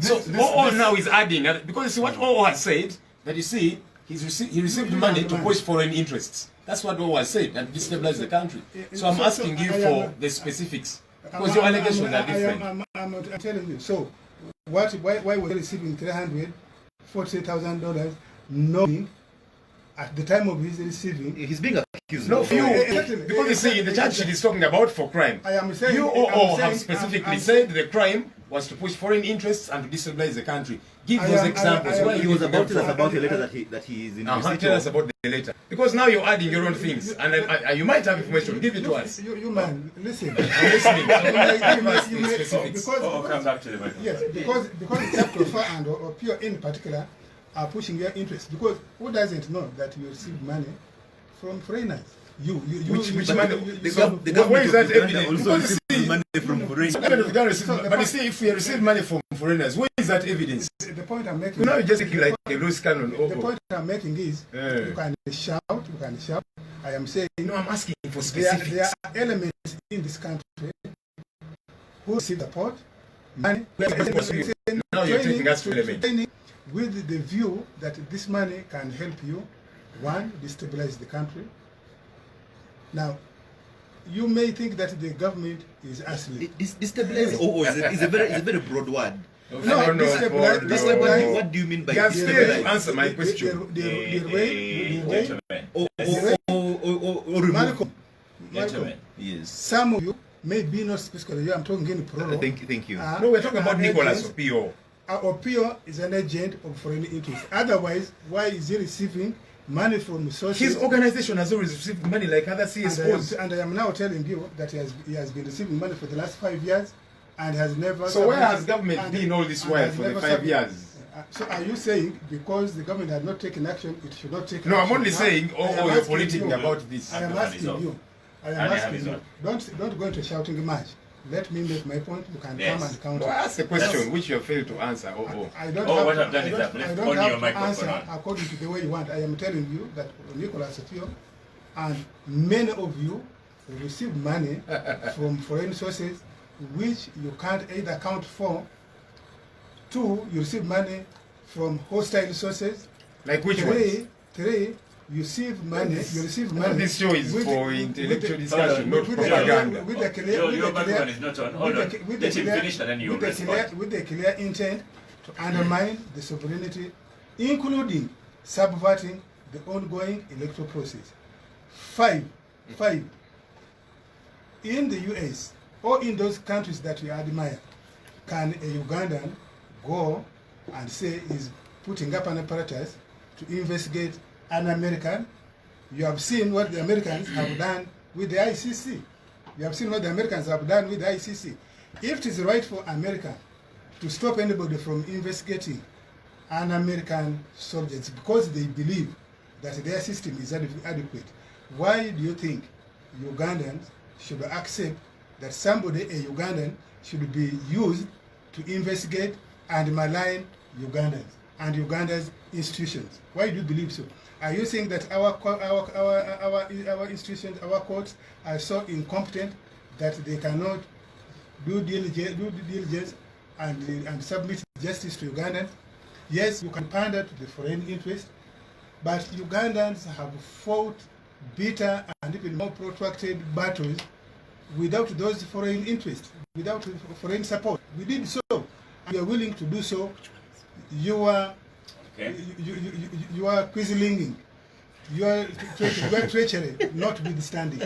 So OO now is adding, because you see what OO has said, that you see, he received money to push foreign interests. That's what OO has said, and destabilize the country. So I'm asking you for the specifics, because your allegations are different. I'm telling you. So, why was he receiving $340,000, knowing at the time of his receiving? He's being accused. No, for you, Exactly. because you see, the charge sheet is talking about for crime. I am saying, You I'm OO saying- have specifically I'm- said the crime was to push foreign interests and to destabilize the country. Give those examples. Why He you was give about them to us from- about a letter that he is in receipt Tell us of. about the letter. Because now you're adding your own things, and you might have information. Give it to us. You man, listen. I'm listening. So give us You the may- specifics. Oh, come back to the microphone. Yes, because Chapter and or Pure in particular are pushing your interest. Because who doesn't know that you receive money from foreigners? Which money? The So, government where is of that Uganda evidence? also Because you receives see, money from foreign. but you see, if we receive money from foreigners, where is that evidence? The point I'm making. So now you're just thinking like a loose cannon. The point I'm making is you can shout. I am saying No, I'm asking for there specifics. are elements in this country who see support money. Now you're taking us to elements. training with the view that this money can help you, one, destabilize the country. Now, you may think that the government is asleep. Destabilize is a very broad word. No, Destabilize, destabilize- what do you mean by You have failed to destabilize? answer my question. The way, Gentlemen, Or remove. Malcolm, gentlemen. Yes. some of you, maybe not specifically you, I'm talking in plural. Thank you. No, we're talking about are Nicholas agents- Opio. Opio is an agent of foreign interest. Otherwise, why is he receiving money from sources? His organization has always received money like other and CSOs. I am now telling you that he has been receiving money for the last 5 years and has never. So where has submitted- government and- been all this and while has for the never 5 submitted- years? So are you saying because the government has not taken action, it should not take No, I'm action? only Now, saying, I am you're asking politicking you- about this. I am Hand asking is up. you. I am Hand asking is you. up. Don't go into shouting match. Let me make my point. You can Yes. come and counter. No, I asked a question which you have failed to answer. I don't Oh, have what to, I've done I is don't, I've left I don't only have your to microphone answer on. according to the way you want. I am telling you that Nicholas Opio and many of you receive money from foreign sources which you can't either account for. Two, you receive money from hostile sources. Like which ones? Three, you receive money. You receive money. This show is with for the- intellectual with the- discussion, not with the- propaganda. with the clear- Your with the microphone clear- is not on. with Hold the- on. with the Let him clear- finish and then you with the clear- respond. with the clear intent to undermine the sovereignty, including subverting the ongoing electoral process. Five, in the US or in those countries that we admire, can a Ugandan go and say he's putting up an apparatus to investigate an American? You have seen what the Americans have done with the ICC. You have seen what the Americans have done with the ICC. If it is right for America to stop anybody from investigating an American soldiers because they believe that their system is adequate, why do you think Ugandans should accept that somebody, a Ugandan, should be used to investigate and malign Ugandans and Uganda's institutions? Why do you believe so? Are you saying that our institutions, our courts are so incompetent that they cannot do diligence and submit justice to Ugandans? Yes, you can pander to the foreign interest, but Ugandans have fought bitter and even more protracted battles without those foreign interests, without foreign support. We did so, and we are willing to do so. You are quizzling, your treachery notwithstanding.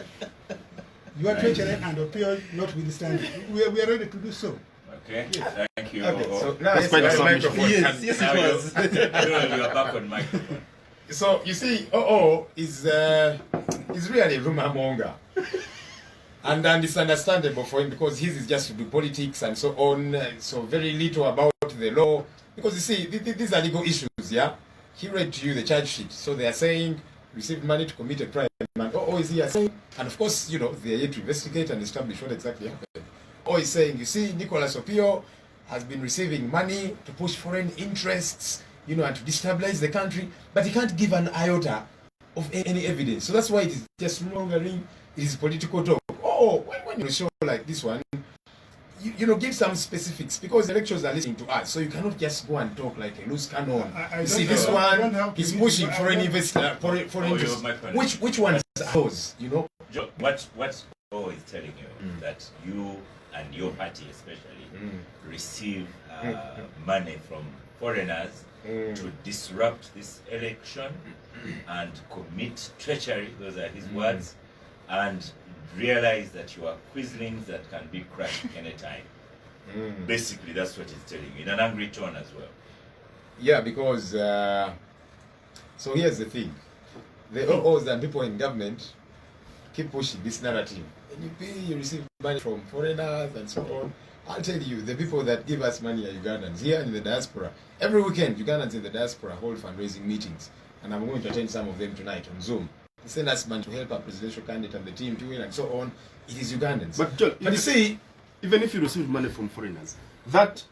Your treachery and appeal notwithstanding. We are ready to do so. Okay, thank you. Okay, so now That's quite a submission. microphone. Yes, it was. You are back on microphone. So you see, is really a rumor monger, and it's understandable for him because his is just to do politics and so on. So very little about the law because you see, these are legal issues. Yeah, he read to you the charge sheet, so they are saying received money to commit a crime, and is he saying? And of course, you know, they are yet to investigate and establish what exactly happened. Is saying, you see, Nicholas Opio has been receiving money to push foreign interests, you know, and to destabilize the country, but he can't give an iota of any evidence. So that's why it is just mongering, it is political talk. When you show like this one, you know, give some specifics, because the lecturers are listening to us, so you cannot just go and talk like a loose cannon. I You see, don't this know. I don't one have to is read pushing it. foreign I don't- investor, foreign Oh, interest. you're my friend. Which ones are those? You know, Joe, what O is telling you that you and your party especially receive money from foreigners to disrupt this election and commit treachery, those are his words, and realize that you are quislings that can be crushed anytime. Basically, that's what he's telling you, in an angry tone as well. yeah, because so here's the thing: the OOs and people in government keep pushing this narrative. NUP, you receive money from foreigners and so on. I'll tell you, the people that give us money are Ugandans here in the diaspora. Every weekend, Ugandans in the diaspora hold fundraising meetings, and I'm going to attend some of them tonight on Zoom. They send us money to help our presidential candidate and the team to win and so on. It is Ugandans. But John, you see, even if you receive money from foreigners, that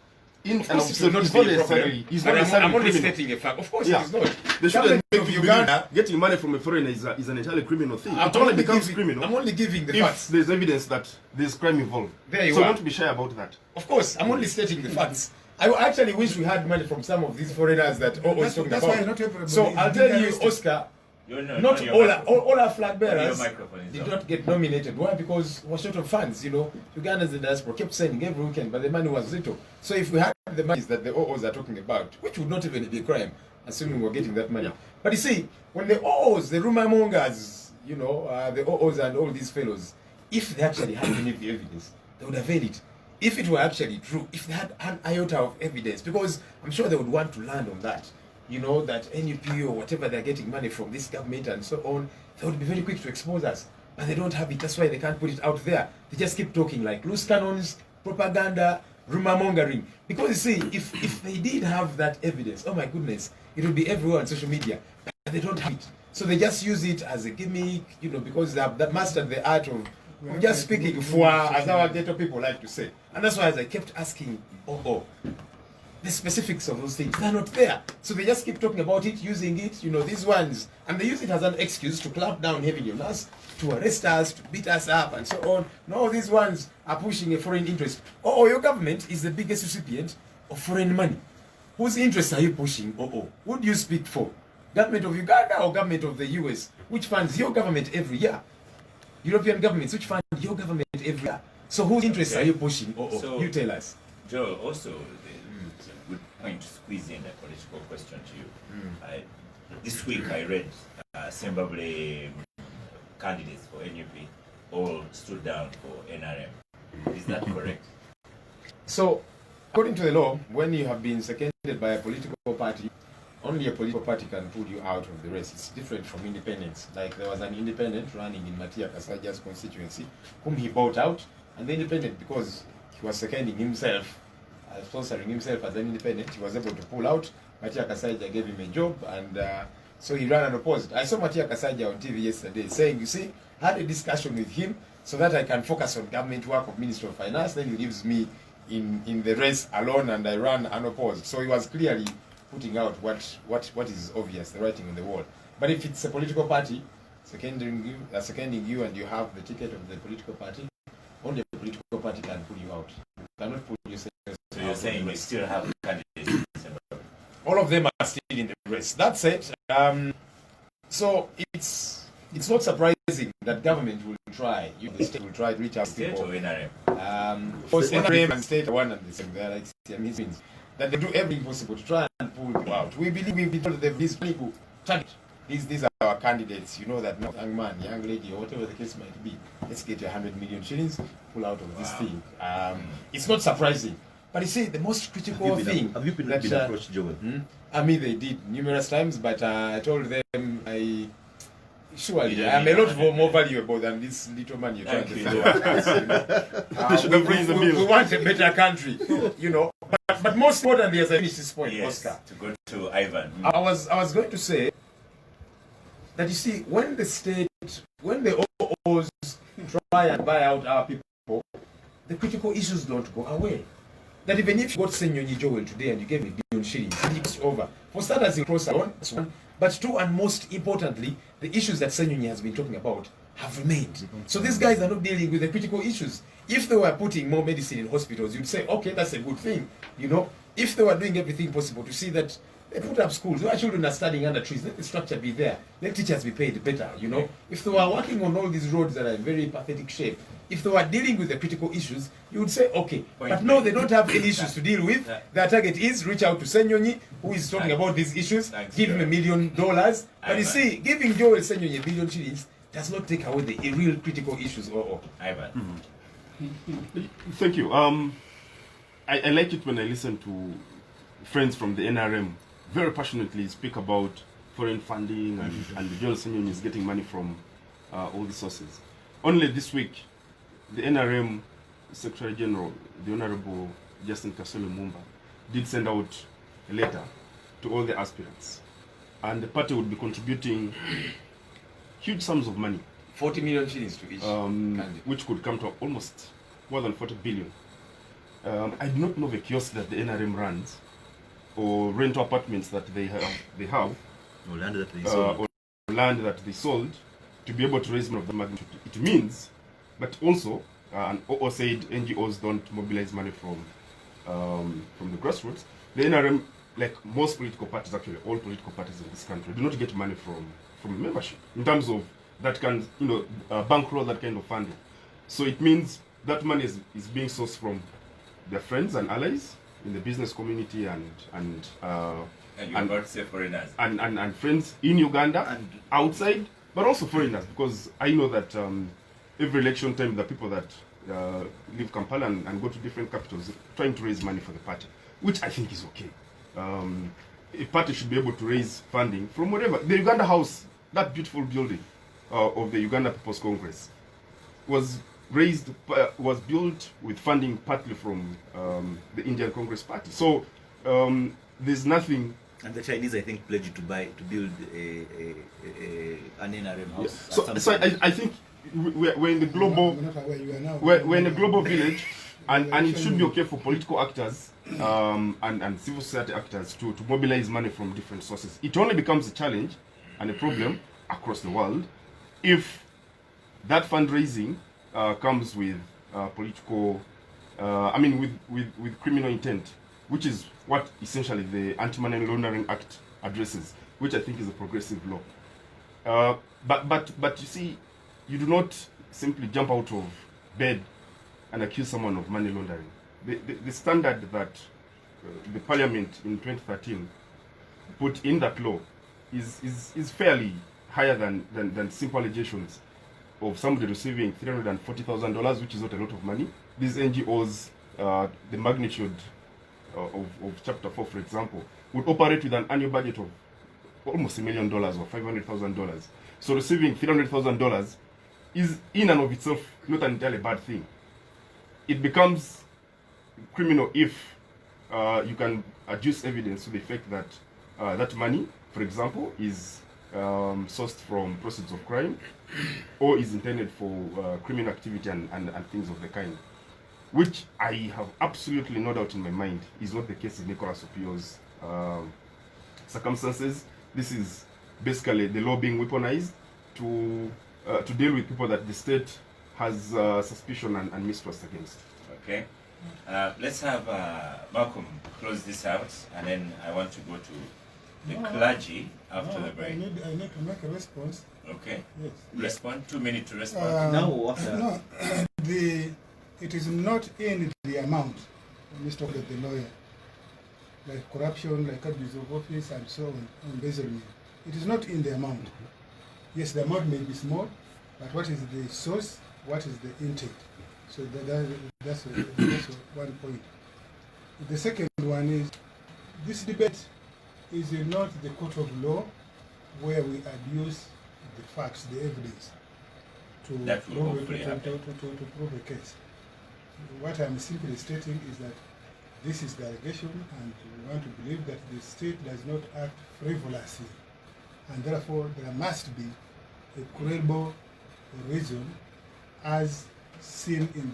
in and of course it will not itself be a problem. is But not I'm necessarily only criminal. stating a fact. Of course, Yeah. it is not. They shouldn't Government make of you Uganda. believe getting money from a foreigner is an entirely criminal thing. I'm It only only becomes giving- criminal I'm only giving the if facts. there's evidence that there's crime involved. There you so are. don't be shy about that. Of course, I'm only stating the facts. I actually wish we had money from some of these foreigners that O is That's- talking that's about. why not everybody So is I'll tell you, legalistic. Oscar, You're not your all microphone. our flag bearers Your microphone is did on. not get nominated. Why? Because we're short of funds. You know, Ugandans in the diaspora kept sending every weekend, but the money was little. So if we had the money that the OOs are talking about, which would not even be a crime, assuming we're getting that money. Yeah. But you see, when the OOs, the rumor mongers, you know, the OOs and all these fellows, if they actually had any of the evidence, they would avail it. If it were actually true, if they had an iota of evidence, because I'm sure they would want to land on that, you know, that NUP or whatever they're getting money from this government and so on, they would be very quick to expose us. But they don't have it, that's why they can't put it out there. They just keep talking like loose cannons, propaganda, rumor mongering. Because you see, if they did have that evidence, oh my goodness, it would be everywhere on social media. But they don't have it. So they just use it as a gimmick, you know, because they have that mastered the art of just speaking for, as our ghetto people like to say. And that's why as I kept asking, the specifics of those things, they're not there. So they just keep talking about it, using it, you know, these ones. And they use it as an excuse to clamp down heavily on us, to arrest us, to beat us up, and so on. No, these ones are pushing a foreign interest. Your government is the biggest recipient of foreign money. Whose interests are you pushing? Who do you speak for? Government of Uganda or government of the US? Which funds your government every year? European governments, which fund your government every year? So whose interests are you pushing? So- You tell us. Joe, also, it's a good point to squeeze in a political question to you. This week I read Zimbabwe candidates for NUP all stood down for NRM. Is that correct? So, according to the law, when you have been seconded by a political party, only a political party can pull you out of the race. It's different from independents. Like there was an independent running in Matia Kasaja's constituency, whom he bought out, and the independent, because he was seconding himself, sponsoring himself as an independent, he was able to pull out. Matia Kasaja gave him a job, and so he ran unopposed. I saw Matia Kasaja on TV yesterday saying, you see, I had a discussion with him so that I can focus on government work of Minister of Finance, then he leaves me in the race alone and I run unopposed. So he was clearly putting out what is obvious, the writing on the wall. But if it's a political party seconding you and you have the ticket of the political party, only a political party can pull you out. You cannot pull yourself So you're out saying of the we race. still have candidates in Zimbabwe? All of them are still in the race. That's it. So it's not surprising that government will try, the state will try to reach out to State people. or NRM? Of course, NRM and state are one and the same. They're like means that they do everything possible to try and pull people out. We believe we've been told that these people target. These are our candidates. You know that no young man, young lady, or whatever the case might be. Let's get 100 million shillings, pull out of this thing. It's not surprising. But you see, the most critical thing. Have you been that, approached, Joel? I mean, they did numerous times, but I told them surely You don't I am a need lot 100 more value about than this little man you're trying Thank to you. throw at us, you know. They should have raised the bill. We want a better country, you know. But most importantly, as I finish this point, Yes, Oscar, to go to Ivan. I was going to say that you see, when the OOs try and buy out our people, the critical issues don't go away. That even if you got Senyonyi Joel today and you gave me a billion shillings, it's over. For starters, in cross alone, that's one. But two, and most importantly, the issues that Senyonyi has been talking about have remained. So these guys are not dealing with the critical issues. If they were putting more medicine in hospitals, you'd say, okay, that's a good thing. You know, if they were doing everything possible to see that they put up schools, our children are studying under trees, let the structure be there, let teachers be paid better, you know. If they were working on all these roads that are in very pathetic shape, if they were dealing with the critical issues, you would say, okay. But no, they don't have any issues to deal with. Their target is reach out to Senyonyi, who is talking about these issues, give him $1 million. But you see, giving Joel Senyonyi $1 billion does not take away the real critical issues. Ivan. Thank you. I like it when I listen to friends from the NRM very passionately speak about foreign funding and Joel Senyonyi is getting money from all the sources. Only this week, the NRM Secretary General, the Honorable Justin Kasole Mumba, did send out a letter to all the aspirants. And the party would be contributing huge sums of money. 40 million shillings to each candidate. Which could come to almost more than 40 billion. I do not know the kiosk that the NRM runs or rental apartments that they have Or land that they sold. or land that they sold to be able to raise money of the magnitude. It means, but also, and OO said NGOs don't mobilize money from the grassroots. The NRM, like most political parties, actually all political parties in this country, do not get money from membership in terms of that can, bankroll that kind of funding. So it means that money is being sourced from their friends and allies in the business community and you're about to say foreigners. And friends in Uganda and outside, but also foreigners, because I know that every election time the people that leave Kampala and go to different capitals trying to raise money for the party, which I think is okay. A party should be able to raise funding from whatever. The Uganda House, that beautiful building of the Uganda People's Congress, was built with funding partly from the Indian Congress Party. So there's nothing. And the Chinese, I think, pledged to build an NRM house. Yeah. So I think we're in the global. We're in a global village, and it should be okay for political actors and civil society actors to mobilize money from different sources. It only becomes a challenge and a problem across the world if that fundraising comes with political, with criminal intent, which is what essentially the Anti-Money Laundering Act addresses, which I think is a progressive law. But you see, you do not simply jump out of bed and accuse someone of money laundering. The standard that the Parliament in 2013 put in that law is fairly higher than simple allegations of somebody receiving $340,000, which is not a lot of money. These NGOs, the magnitude of Chapter 4, for example, would operate with an annual budget of almost $1 million or $500,000. So receiving $300,000 is in and of itself not an entirely bad thing. It becomes criminal if you can adduce evidence to the effect that that money, for example, is sourced from proceeds of crime or is intended for criminal activity and things of the kind, which I have absolutely no doubt in my mind is not the case in Nicholas Opio's circumstances. This is basically the law being weaponized to deal with people that the state has suspicion and mistrust against. Okay. Let's have Malcolm close this out, and then I want to go to the clergy after the break. I need to make a response. Okay. Yes. Respond. 2 minutes to respond. Now, after. No, it is not in the amount. Let's talk with the lawyer. Like corruption, like abuse of office, and so on, embezzlement. It is not in the amount. Yes, the amount may be small, but what is the source? What is the intake? So that's one point. The second one is, this debate is not the court of law where we abuse the facts, the evidence, to prove a case. What I'm simply stating is that this is the allegation, and we want to believe that the state does not act frivolously, and therefore there must be a credible reason as seen in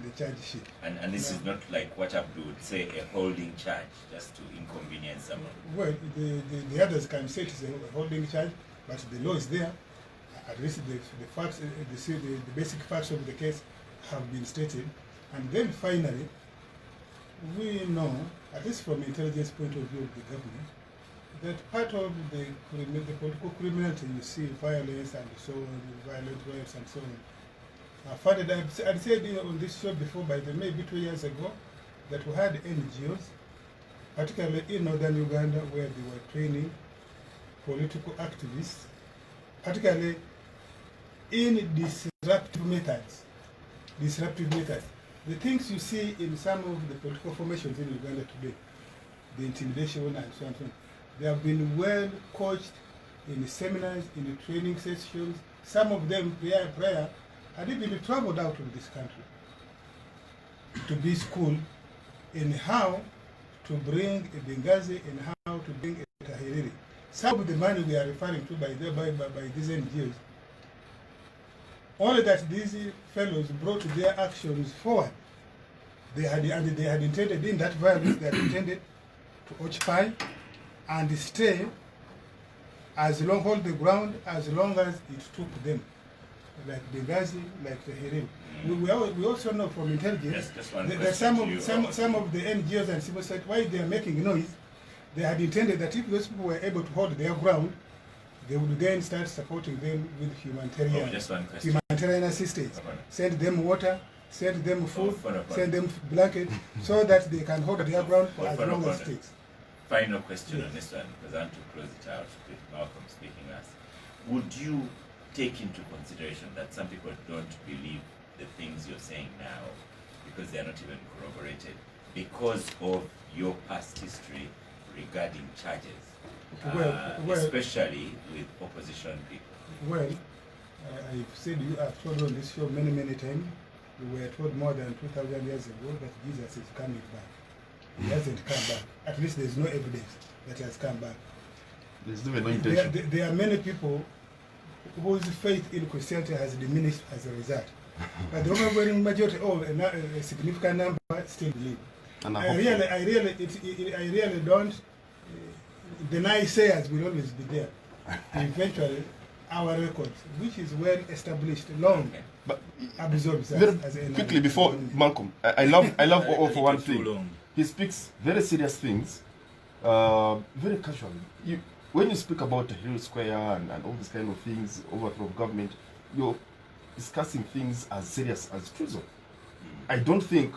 the charge sheet. And this is not like what Abdul would say, a holding charge, just to inconvenience someone. Well, the others can say it's a holding charge, but the law is there. At least the facts, the basic facts of the case have been stated. And then finally, we know, at least from intelligence point of view of the government, that part of the political criminality, you see violence and so on, violent riots and so on. I'd said on this show before, by the maybe 2 years ago, that we had NGOs, particularly in northern Uganda, where they were training political activists, particularly in disruptive methods. The things you see in some of the political formations in Uganda today, the intimidation and so on and so on, they have been well coached in seminars, in the training sessions. Some of them prior had even traveled out of this country to be schooled in how to bring a Benghazi and how to bring a Tahiriri. Some of the money we are referring to by these NGOs, only that these fellows brought their actions forward. They had intended in that violence, they had intended to occupy and stay hold the ground as long as it took them, like Benghazi, like Tahiriri. We also know from intelligence that some of the NGOs and civil society, why they are making noise, they had intended that if those people were able to hold their ground, they would then start supporting them with humanitarian assistance, send them water, send them food, send them blanket, so that they can hold their ground for as long as it takes. Final question on this one, because I want to close it out with Malcolm speaking last. Would you take into consideration that some people don't believe the things you're saying now because they are not even corroborated because of your past history regarding charges, especially with opposition people? Well, I've told you on this show many times. We were told more than 2,000 years ago that Jesus is coming back. He hasn't come back. At least there's no evidence that he has come back. There's no intention. There are many people whose faith in Christianity has diminished as a result. But the overwhelming majority, a significant number, still believe. And I really don't. The naysayers will always be there. Eventually, our record, which is well established, long, But absorbs very as a quickly before Malcolm, I love OO for one thing. He speaks very serious things, very casually. When you speak about Hill Square and all these kind of things, overthrow of government, you're discussing things as serious as treason. I don't think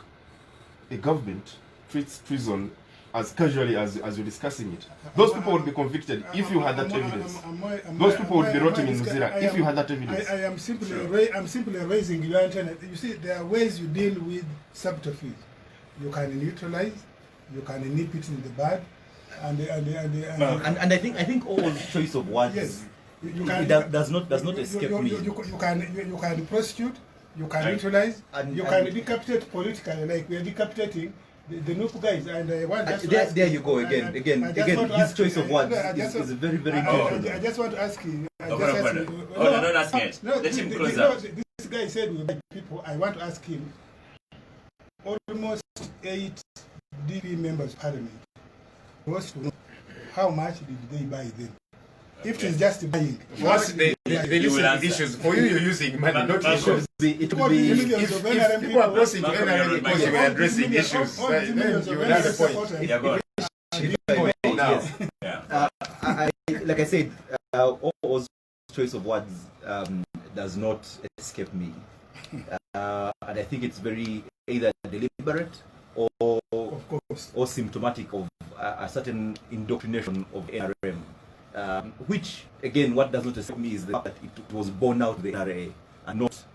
a government treats treason as casually as you're discussing it. Those people would be convicted if you had that evidence. Those people would be rotting in Muzira if you had that evidence. I'm simply raising your antenna. You see, there are ways you deal with subterfuge. You can neutralize, you can nip it in the bud, and I think all choice of words, yes, does not escape me. You can prosecute, you can neutralize, you can decapitate politically, like we are decapitating the Nupu guys. And I want just to ask there you go again. His choice of words is very important. I just want to ask you. Don't ask it. Let him close up. This guy said we buy people. I want to ask him. Almost 8 DP members of parliament wants to know how much did they buy them? If it's just buying. First, they listen to issues. For you, you're using money, not issues. It will be If people are posting to NRM because you were addressing issues, then you will have a point. Yeah, go on. Now, like I said, O's choice of words does not escape me, and I think it's very either deliberate or symptomatic of a certain indoctrination of NRM, which again, what does not escape me is the fact that it was born out of the NRA and not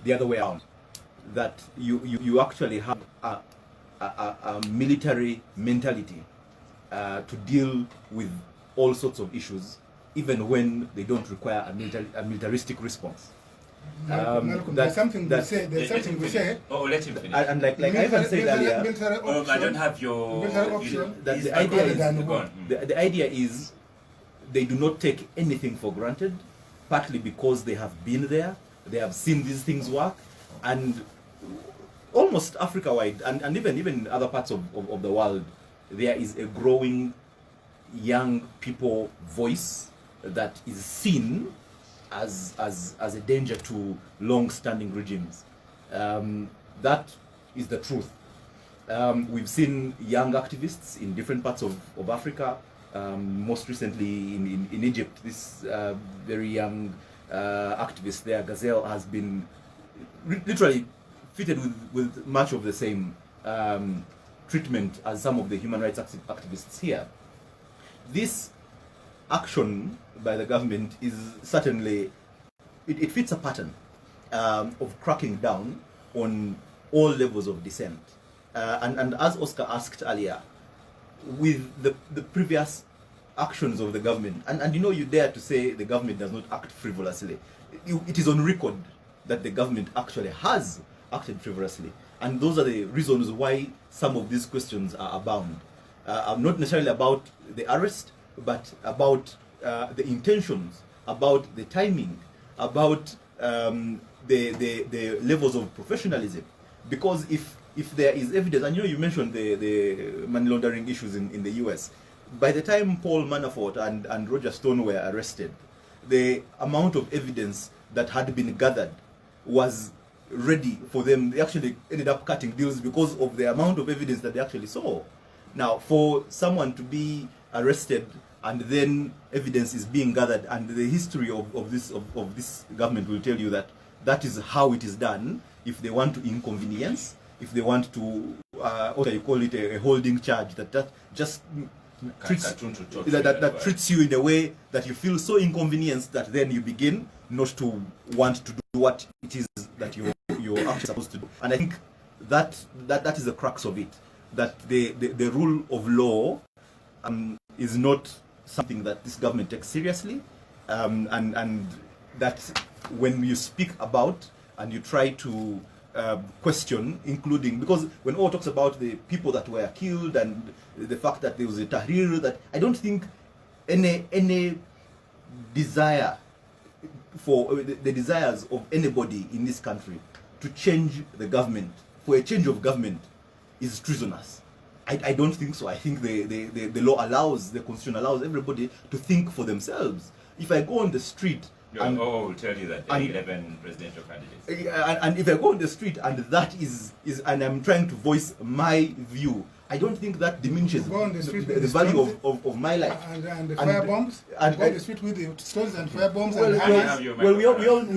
the other way around. That you actually have a military mentality to deal with all sorts of issues, even when they don't require a militaristic response. Malcolm, there's something we say. Let him finish. And like I even said earlier, I don't have your. that the idea is they do not take anything for granted, partly because they have been there, they have seen these things work, and almost Africa-wide, and even other parts of the world, there is a growing young people voice that is seen as a danger to long-standing regimes. That is the truth. We've seen young activists in different parts of Africa. Most recently in Egypt, this very young activist there, Gazelle, has been literally fitted with much of the same treatment as some of the human rights activists here. This action by the government is certainly, it fits a pattern of cracking down on all levels of dissent. And as Oscar asked earlier, with the previous actions of the government, and you know, you dare to say the government does not act frivolously. It is on record that the government actually has acted frivolously. And those are the reasons why some of these questions are abound. Not necessarily about the arrest, but about the intentions, about the timing, about the levels of professionalism. Because if there is evidence, and you know, you mentioned the money laundering issues in the US, by the time Paul Manafort and Roger Stone were arrested, the amount of evidence that had been gathered was ready for them. They actually ended up cutting deals because of the amount of evidence that they actually saw. Now, for someone to be arrested and then evidence is being gathered, and the history of this government will tell you that that is how it is done. If they want to inconvenience, if they want to, what you call it, a holding charge, that just treats, that treats you in a way that you feel so inconvenienced that then you begin not to want to do what it is that you're actually supposed to do. And I think that is the crux of it, that the rule of law is not something that this government takes seriously, and that when you speak about and you try to question, including, because when all talks about the people that were killed and the fact that there was a tahrir, that I don't think any desire for the desires of anybody in this country to change the government, for a change of government, is treasonous. I don't think so. I think the law allows, the constitution allows everybody to think for themselves. If I go on the street, and will tell you that there are 11 presidential candidates. And if I go on the street and that is and I'm trying to voice my view, I don't think that diminishes the value of my life. And the fire bombs? And go on the street with the stones and fire bombs? Well, we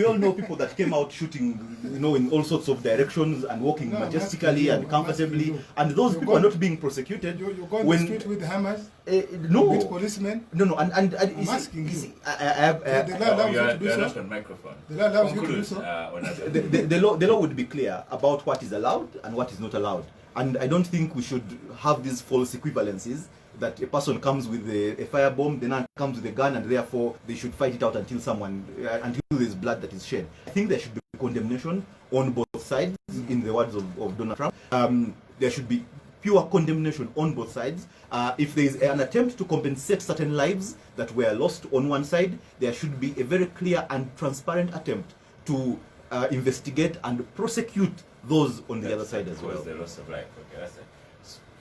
all know people that came out shooting, you know, in all sorts of directions and walking majestically and comfortably, and those people are not being prosecuted. You go on the street with hammers? No. With policemen? No. And I'm asking you. You are not on microphone. The law allows you to do so. The law would be clear about what is allowed and what is not allowed. And I don't think we should have these false equivalences that a person comes with a firebomb, then another comes with a gun, and therefore they should fight it out until there's blood that is shed. I think there should be condemnation on both sides, in the words of Donald Trump. There should be pure condemnation on both sides. If there is an attempt to compensate certain lives that were lost on one side, there should be a very clear and transparent attempt to investigate and prosecute those on the other side as well. The loss of life. Okay, that's it.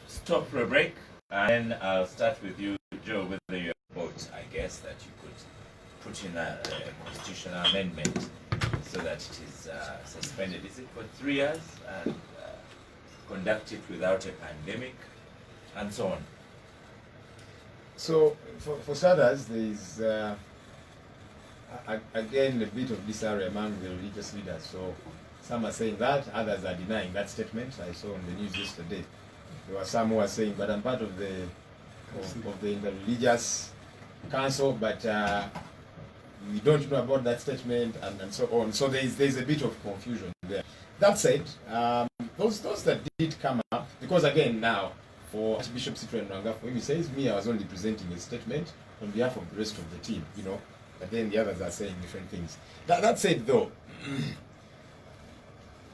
Stop for a break, and then I'll start with you, Joe, whether you vote, I guess, that you could put in a constitutional amendment so that it is suspended. Is it for 3 years and conduct it without a pandemic and so on? So for starters, there is again a bit of disarray among the religious leaders. So some are saying that, others are denying that statement. I saw on the news yesterday. There were some who were saying, but I'm part of the religious council, but we don't know about that statement, and so on. So there's a bit of confusion there. That said, those that did come up, because again now, for Archbishop Cyprian Rwanga, for him, he says, me, I was only presenting a statement on behalf of the rest of the team, you know, but then the others are saying different things. That said, though,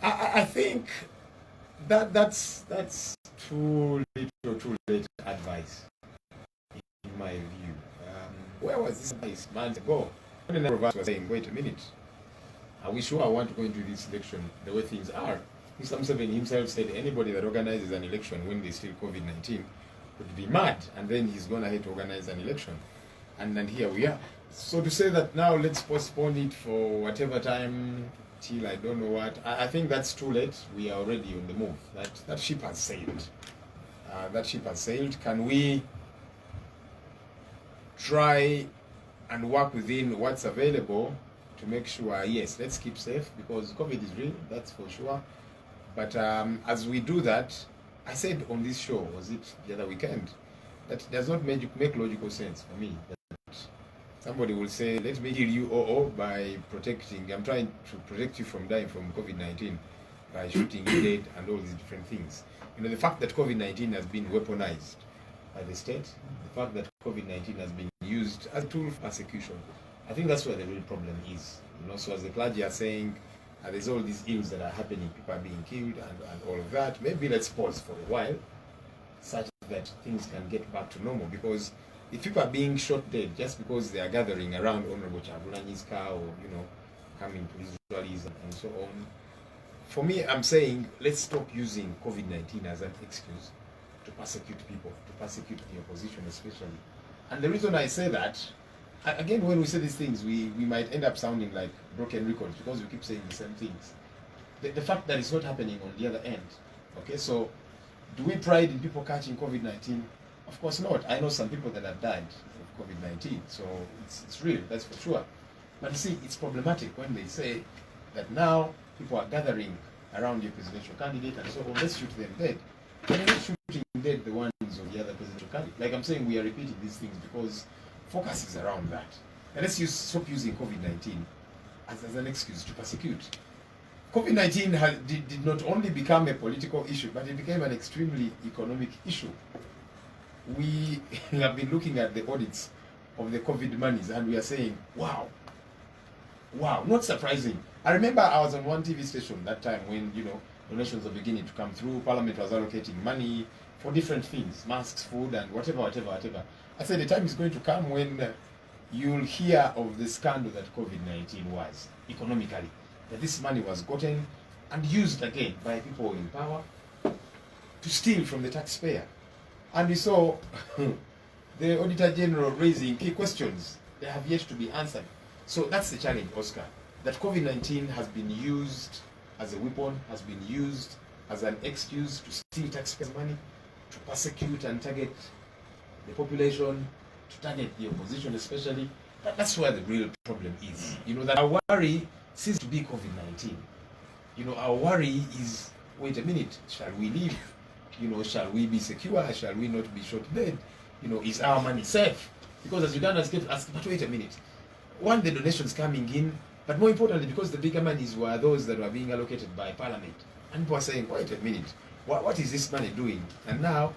I think that's too little, too late advice, in my view. Where was this advice months ago? A number of us were saying, wait a minute, are we sure I want to go into this election the way things are? Mr. Museveni himself said anybody that organizes an election when there's still COVID-19 would be mad, and then he's gone ahead to organize an election. and here we are. So to say that now let's postpone it for whatever time till I don't know what, I think that's too late. We are already on the move. That ship has sailed. That ship has sailed. Can we try and work within what's available to make sure, yes, let's keep safe, because COVID is real, that's for sure. But as we do that, I said on this show, was it the other weekend, that does not make logical sense for me. That somebody will say, let me heal you by protecting, I'm trying to protect you from dying from COVID-19 by shooting you dead and all these different things. You know, the fact that COVID-19 has been weaponized by the state, the fact that COVID-19 has been used as a tool for persecution, I think that's where the real problem is. You know, so as the clergy are saying, there's all these ills that are happening, people are being killed and all of that. Maybe let's pause for a while, such that things can get back to normal. Because if people are being shot dead just because they are gathering around Honorable Chagulanyi's car, or, you know, coming to his rallies and so on, for me, I'm saying let's stop using COVID-19 as an excuse to persecute people, to persecute the opposition especially. And the reason I say that, again, when we say these things, we might end up sounding like broken records because we keep saying the same things. The fact that it's not happening on the other end, okay, so do we pride in people catching COVID-19? Of course not. I know some people that have died of COVID-19, so it's real, that's for sure. But you see, it's problematic when they say that now people are gathering around your presidential candidate and so on, let's shoot them dead. And they're not shooting dead the ones of the other presidential candidate. Like I'm saying, we are repeating these things because focus is around that. And let's stop using COVID-19 as an excuse to persecute. COVID-19 did not only become a political issue, but it became an extremely economic issue. We have been looking at the audits of the COVID monies and we are saying, wow, not surprising. I remember I was on one TV station that time when, you know, donations were beginning to come through, Parliament was allocating money for different things, masks, food, and whatever. I said the time is going to come when you'll hear of the scandal that COVID-19 was, economically. That this money was gotten and used again by people in power to steal from the taxpayer. And we saw the Auditor General raising key questions that have yet to be answered. So that's the challenge, Oscar, that COVID-19 has been used as a weapon, has been used as an excuse to steal taxpayers' money, to persecute and target the population, to target the opposition especially. That's where the real problem is. You know, that our worry seems to be COVID-19. You know, our worry is, wait a minute, shall we leave? You know, shall we be secure? Shall we not be shot dead? You know, is our money safe? Because as Ugandans kept asking, but wait a minute, one, the donations coming in, but more importantly, because the bigger monies were those that were being allocated by Parliament. And people are saying, wait a minute, what is this money doing? And now,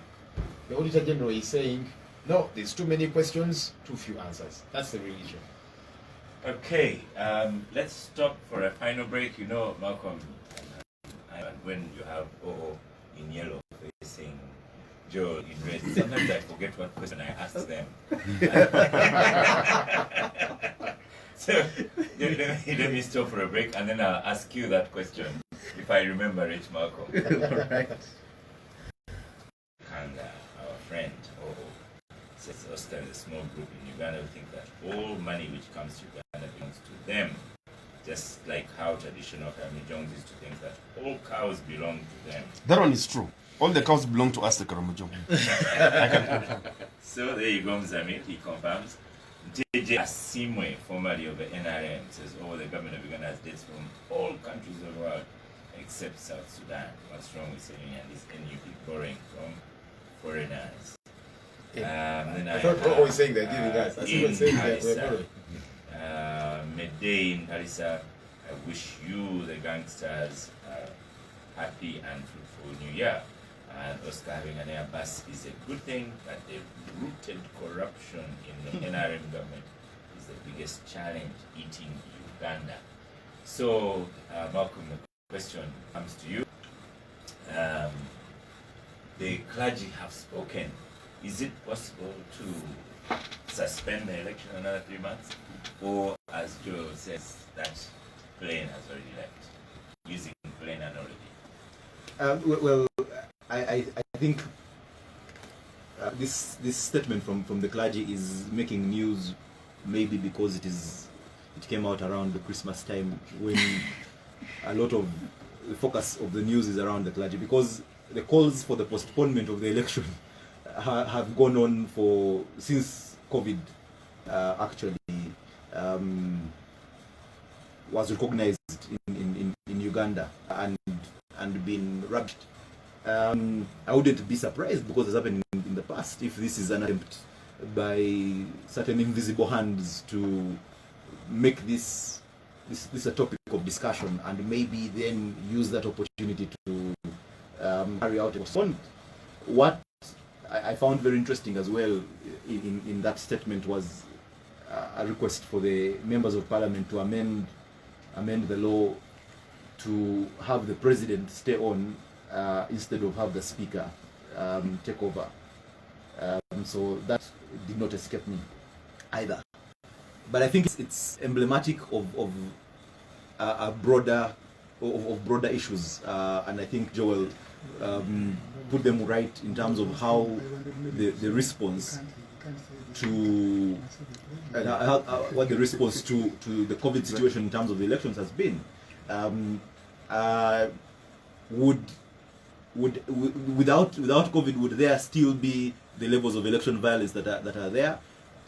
the Auditor General is saying, no, there's too many questions, too few answers. That's the real issue. Okay, let's stop for a final break. You know, Malcolm, when you have OO in yellow facing Joe in red, sometimes I forget what question I asked them. So let me stop for a break and then I'll ask you that question if I remember it, Malcolm. Right. And our friend says Oscar is a small group in Uganda who think that all money which comes to Uganda belongs to them. Just like how traditional family Jones used to think that all cows belong to them. That one is true. All the cows belong to us, the Karamojong. I can confirm. So there you go, Mzamil, he confirms. JJ Asimwe, formerly of the NRM, says, oh, the government of Uganda has debts from all countries of the world except South Sudan. What's wrong with saying and this NUP borrowing from foreigners? Then I thought what was saying they're giving us. I see what saying that we're borrowing. Medei in Harissa, I wish you, the gangsters, a happy and fruitful new year. And Oscar having an Airbus is a good thing, but the rooted corruption in the NRM government is the biggest challenge eating Uganda. So, Malcolm, the question comes to you. The clergy have spoken. Is it possible to suspend the election another 3 months? Or, as Joe says, that plane has already left, using plane analogy? Well, I think this statement from the clergy is making news, maybe because it came out around the Christmas time, when a lot of the focus of the news is around the clergy, because the calls for the postponement of the election have gone on since COVID actually was recognized in Uganda and been rubbed. I wouldn't be surprised, because it's happened in the past, if this is an attempt by certain invisible hands to make this a topic of discussion, and maybe then use that opportunity to carry out a postponement. What I found very interesting as well in that statement was a request for the members of parliament to amend the law to have the president stay on instead of have the speaker take over. So that did not escape me either. But I think it's emblematic of a broader issues, and I think Joel put them right in terms of how the response to what the response to the COVID situation in terms of the elections has been. Without COVID, would there still be the levels of election violence that are there?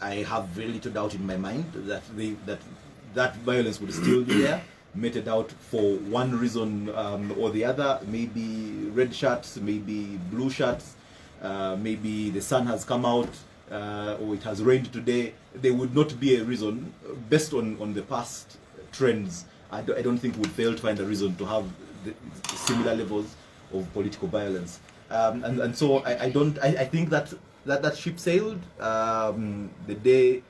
I have very little doubt in my mind that violence would still be there, meted out for one reason or the other. Maybe red shirts, maybe blue shirts, maybe the sun has come out, or it has rained today. There would not be a reason, based on the past trends. I don't think we'd fail to find a reason to have similar levels of political violence. And so I think that ship sailed the day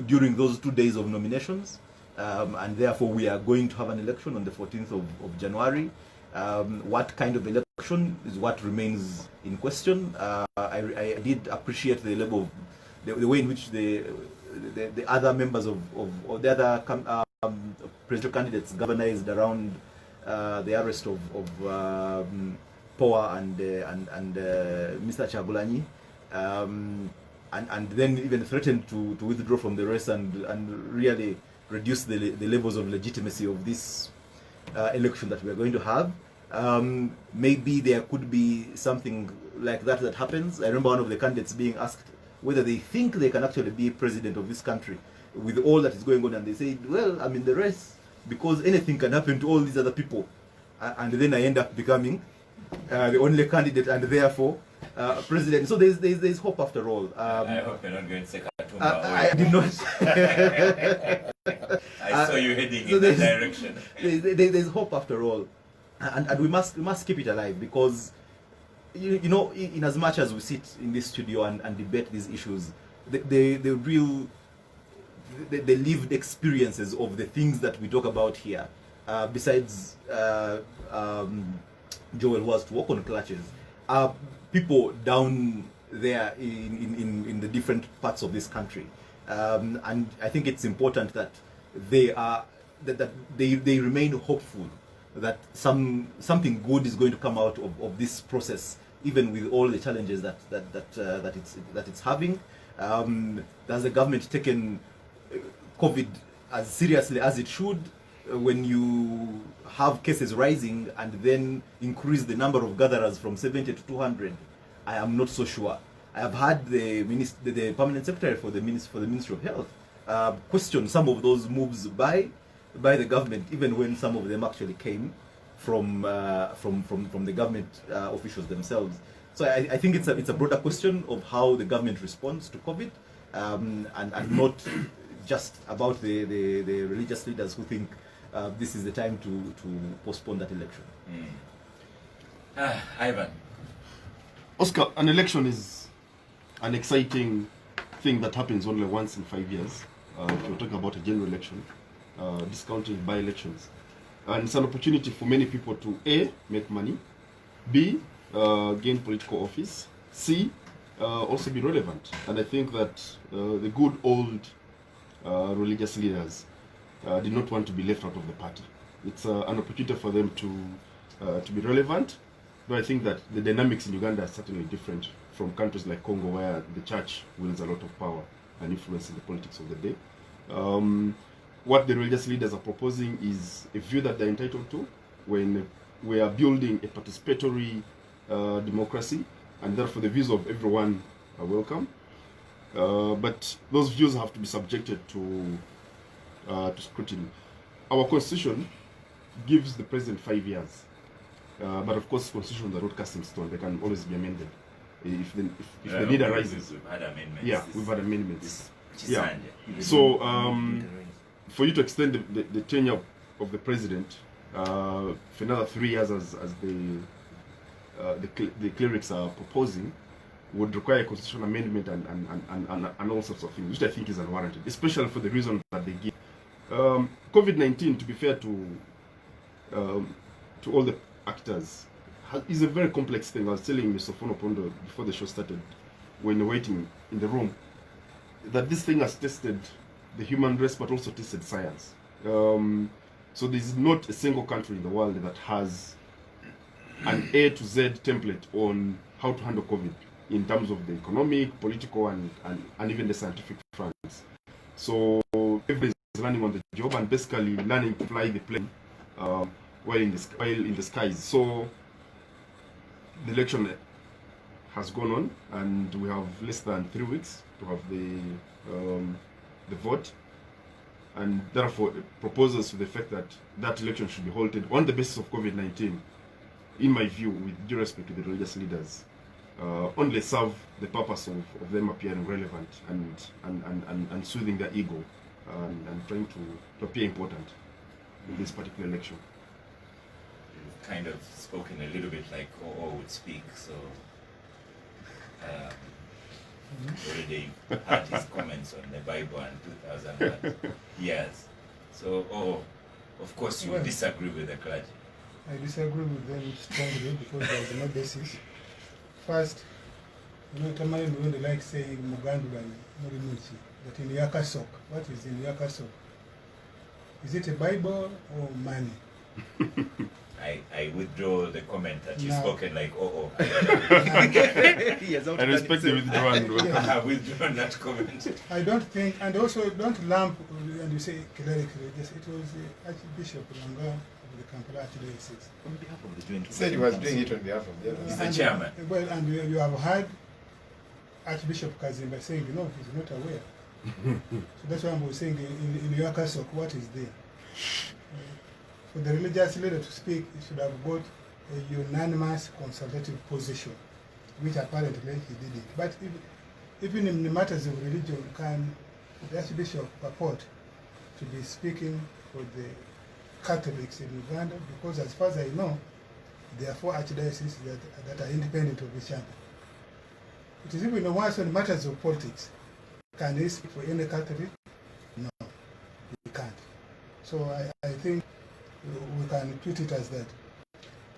during those 2 days of nominations, and therefore we are going to have an election on the 14th of January. What kind of election is what remains in question. I did appreciate the level of the way in which the other members of the other presidential candidates galvanized around the arrest of Power and Mr. Chagulanyi, and then even threatened to withdraw from the race and really reduce the levels of legitimacy of this election that we are going to have. Maybe there could be something like that happens. I remember one of the candidates being asked whether they think they can actually be president of this country with all that is going on, and they said, well, I'm in the race because anything can happen to all these other people, and then I end up becoming the only candidate and therefore president. So there's hope after all. I hope you're not going to say Katumba. I did not. I saw you heading in that direction. There's hope after all, and we must keep it alive, because you know, in as much as we sit in this studio and debate these issues, the lived experiences of the things that we talk about here, besides Joel, who has to work on clutches, people down there in the different parts of this country, and I think it's important that they remain hopeful that something good is going to come out of this process, even with all the challenges that it's having. Has the government taken COVID as seriously as it should? When you have cases rising and then increase the number of gatherers from 70 to 200, I am not so sure. I have had the permanent secretary for the Ministry of Health question some of those moves by the government, even when some of them actually came from the government officials themselves. So I think it's a broader question of how the government responds to COVID, and not just about the religious leaders who think this is the time to postpone that election. Ivan. Oscar, an election is an exciting thing that happens only once in 5 years. If you're talking about a general election, discounting by-elections. And it's an opportunity for many people to A, make money, B, gain political office, C, also be relevant. And I think that the good old religious leaders did not want to be left out of the party. It's an opportunity for them to be relevant, but I think that the dynamics in Uganda are certainly different from countries like Congo, where the church wields a lot of power and influence in the politics of the day. What the religious leaders are proposing is a view that they're entitled to, when we are building a participatory democracy, and therefore the views of everyone are welcome. But those views have to be subjected to scrutiny. Our constitution gives the president 5 years, but of course constitutions are not cast in stone. They can always be amended if the need arises. We've had amendments. Yeah, we've had amendments. Yeah. So for you to extend the tenure of the president for another 3 years, as the clerics are proposing, would require a constitutional amendment and all sorts of things, which I think is unwarranted, especially for the reason that they give. COVID-19, to be fair to all the actors, is a very complex thing. I was telling Mr. Fonopondo before the show started, when waiting in the room, that this thing has tested the human race, but also tested science. So there's not a single country in the world that has an A to Z template on how to handle COVID in terms of the economic, political, and even the scientific fronts. So everybody is learning on the job and basically learning to fly the plane while in the skies. So the election has gone on, and we have less than 3 weeks to have the vote, and therefore proposals to the fact that that election should be halted on the basis of COVID-19, in my view, with due respect to the religious leaders, only serve the purpose of them appearing relevant and soothing their ego and trying to appear important in this particular election. You've kind of spoken a little bit like OO would speak, so already had his comments on the Bible and 2001 years. So, of course, you disagree with the clergy. I disagree with them strongly because there is no basis. First, Tamari Murundi likes saying Mugandu and Murimuchi, but in Yakasok, what is in Yakasok? Is it a Bible or money? I withdraw the comment that you've spoken like OO. I respect the withdrawal. I have withdrawn that comment. I don't think, and also don't lump and you say cleric religious. It was Archbishop Langa of the Kampala Archdiocese. On behalf of the joint. He said he was doing it on behalf of the others. He's the chairman. Well, and you have heard Archbishop Kazimba saying, he's not aware. So that's why I'm saying in Yakasok, what is there? For the religious leader to speak, he should have got a unanimous consultative position, which apparently he didn't. But even in the matters of religion, can the Archbishop purport to be speaking for the Catholics in Uganda? Because as far as I know, there are 4 archdioceses that are independent of each other. It is even worse on matters of politics. Can he speak for any Catholic? No, he can't. So I think we can treat it as that.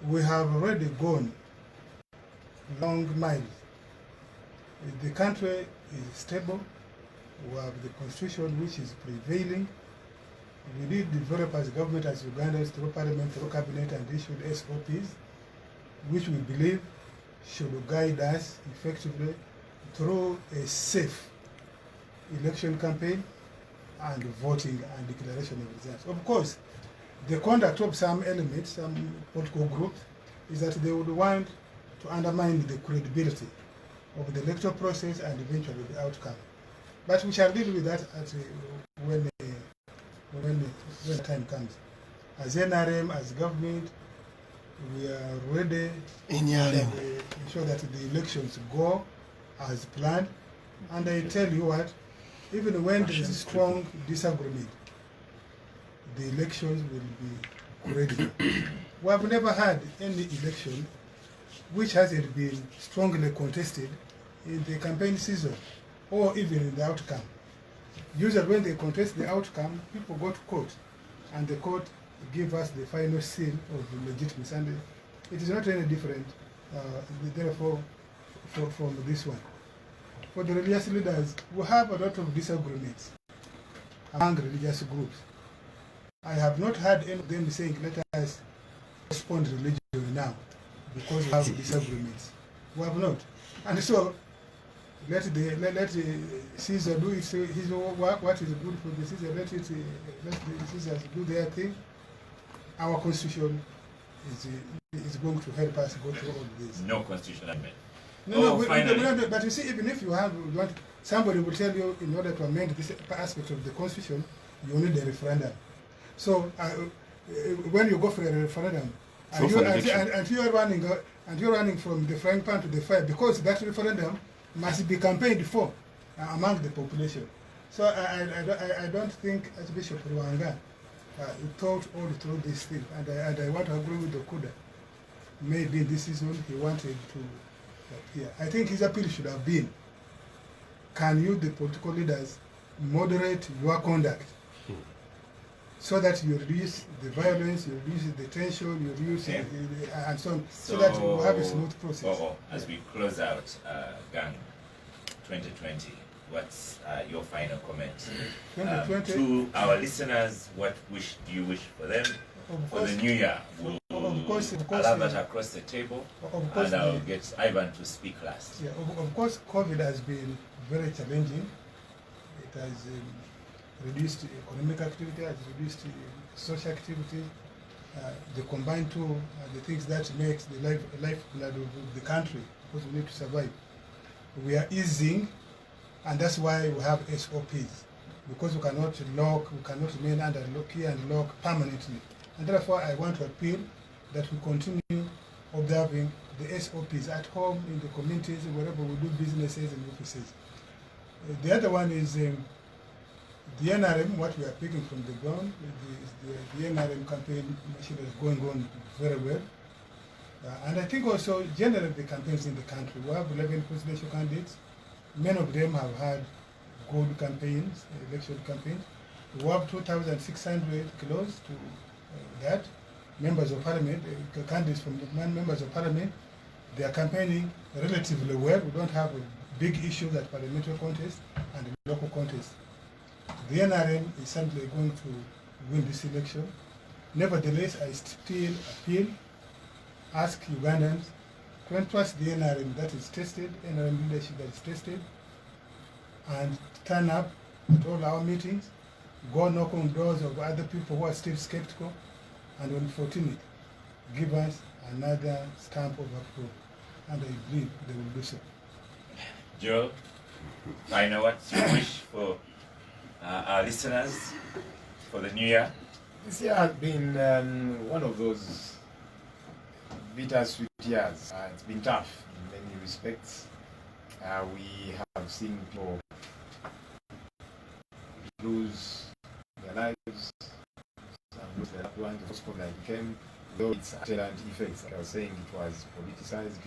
We have already gone long miles. The country is stable. We have the constitution which is prevailing. We did develop as government, as Uganda, through parliament, through cabinet, and issued SOPs, which we believe should guide us effectively through a safe election campaign and voting and declaration of results. Of course, the conduct of some elements, some political groups, is that they would want to undermine the credibility of the electoral process and eventually the outcome. But we shall deal with that when the time comes. As NRM, as government, we are ready to ensure that the elections go as planned. And I tell you what, even when there is strong disagreement, the elections will be credible. We have never had any election which hasn't been strongly contested in the campaign season or even in the outcome. Usually when they contest the outcome, people go to court and the court give us the final seal of legitimacy. And it is not any different, therefore, from this one. For the religious leaders, we have a lot of disagreements among religious groups. I have not heard any of them saying, let us postpone religion now, because we have disagreements. We have not. And so, let Caesar do his work. What is good for the Caesar, let the Caesars do their thing. Our constitution is going to help us go through all this. No constitutional amendment. But you see, even if you want, somebody will tell you in order to amend this aspect of the constitution, you need a referendum. So when you go for a referendum, and you're running from the frying pan to the fire, because that referendum must be campaigned for among the population. So I don't think Archbishop Rwanga thought all through this thing, and I want to agree with Okuda. Maybe this season he wanted to appear. I think his appeal should have been, can you, the political leaders, moderate your conduct so that you reduce the violence, you reduce the tension, you reduce and so on, so that we have a smooth process. As we close out Gang 2020, what's your final comment? 2020, to our listeners, what do you wish for them for the new year? Of course, allow that across the table, and I'll get Ivan to speak last. Yeah, of course, COVID has been very challenging. It has reduced economic activity, has reduced social activity. The combined two are the things that makes the lifeblood of the country, because we need to survive. We are easing, and that's why we have SOPs, because we cannot remain under key and lock permanently. And therefore, I want to appeal that we continue observing the SOPs at home, in the communities, wherever we do businesses and offices. The other one is the NRM, what we are picking from the ground. The NRM campaign is going on very well. And I think also generally the campaigns in the country, we have 11 presidential candidates. Many of them have had good campaigns, election campaigns. We have 2,600 close to that. Members of parliament, candidates from the members of parliament, they are campaigning relatively well. We don't have big issues at parliamentary contest and local contest. The NRM is certainly going to win this election. Nevertheless, I still appeal, ask Ugandans to trust the NRM that is tested, NRM leadership that is tested, and turn up at all our meetings, go knock on doors of other people who are still skeptical, and on 14th, give us another stamp of approval. And I believe they will do so. Joe, I know what's your wish for our listeners for the new year? This year has been one of those bittersweet years. It's been tough in many respects. We have seen people lose their lives, lose their loved ones. Post-COVID came, though its attendant effects, like I was saying, it was politicized,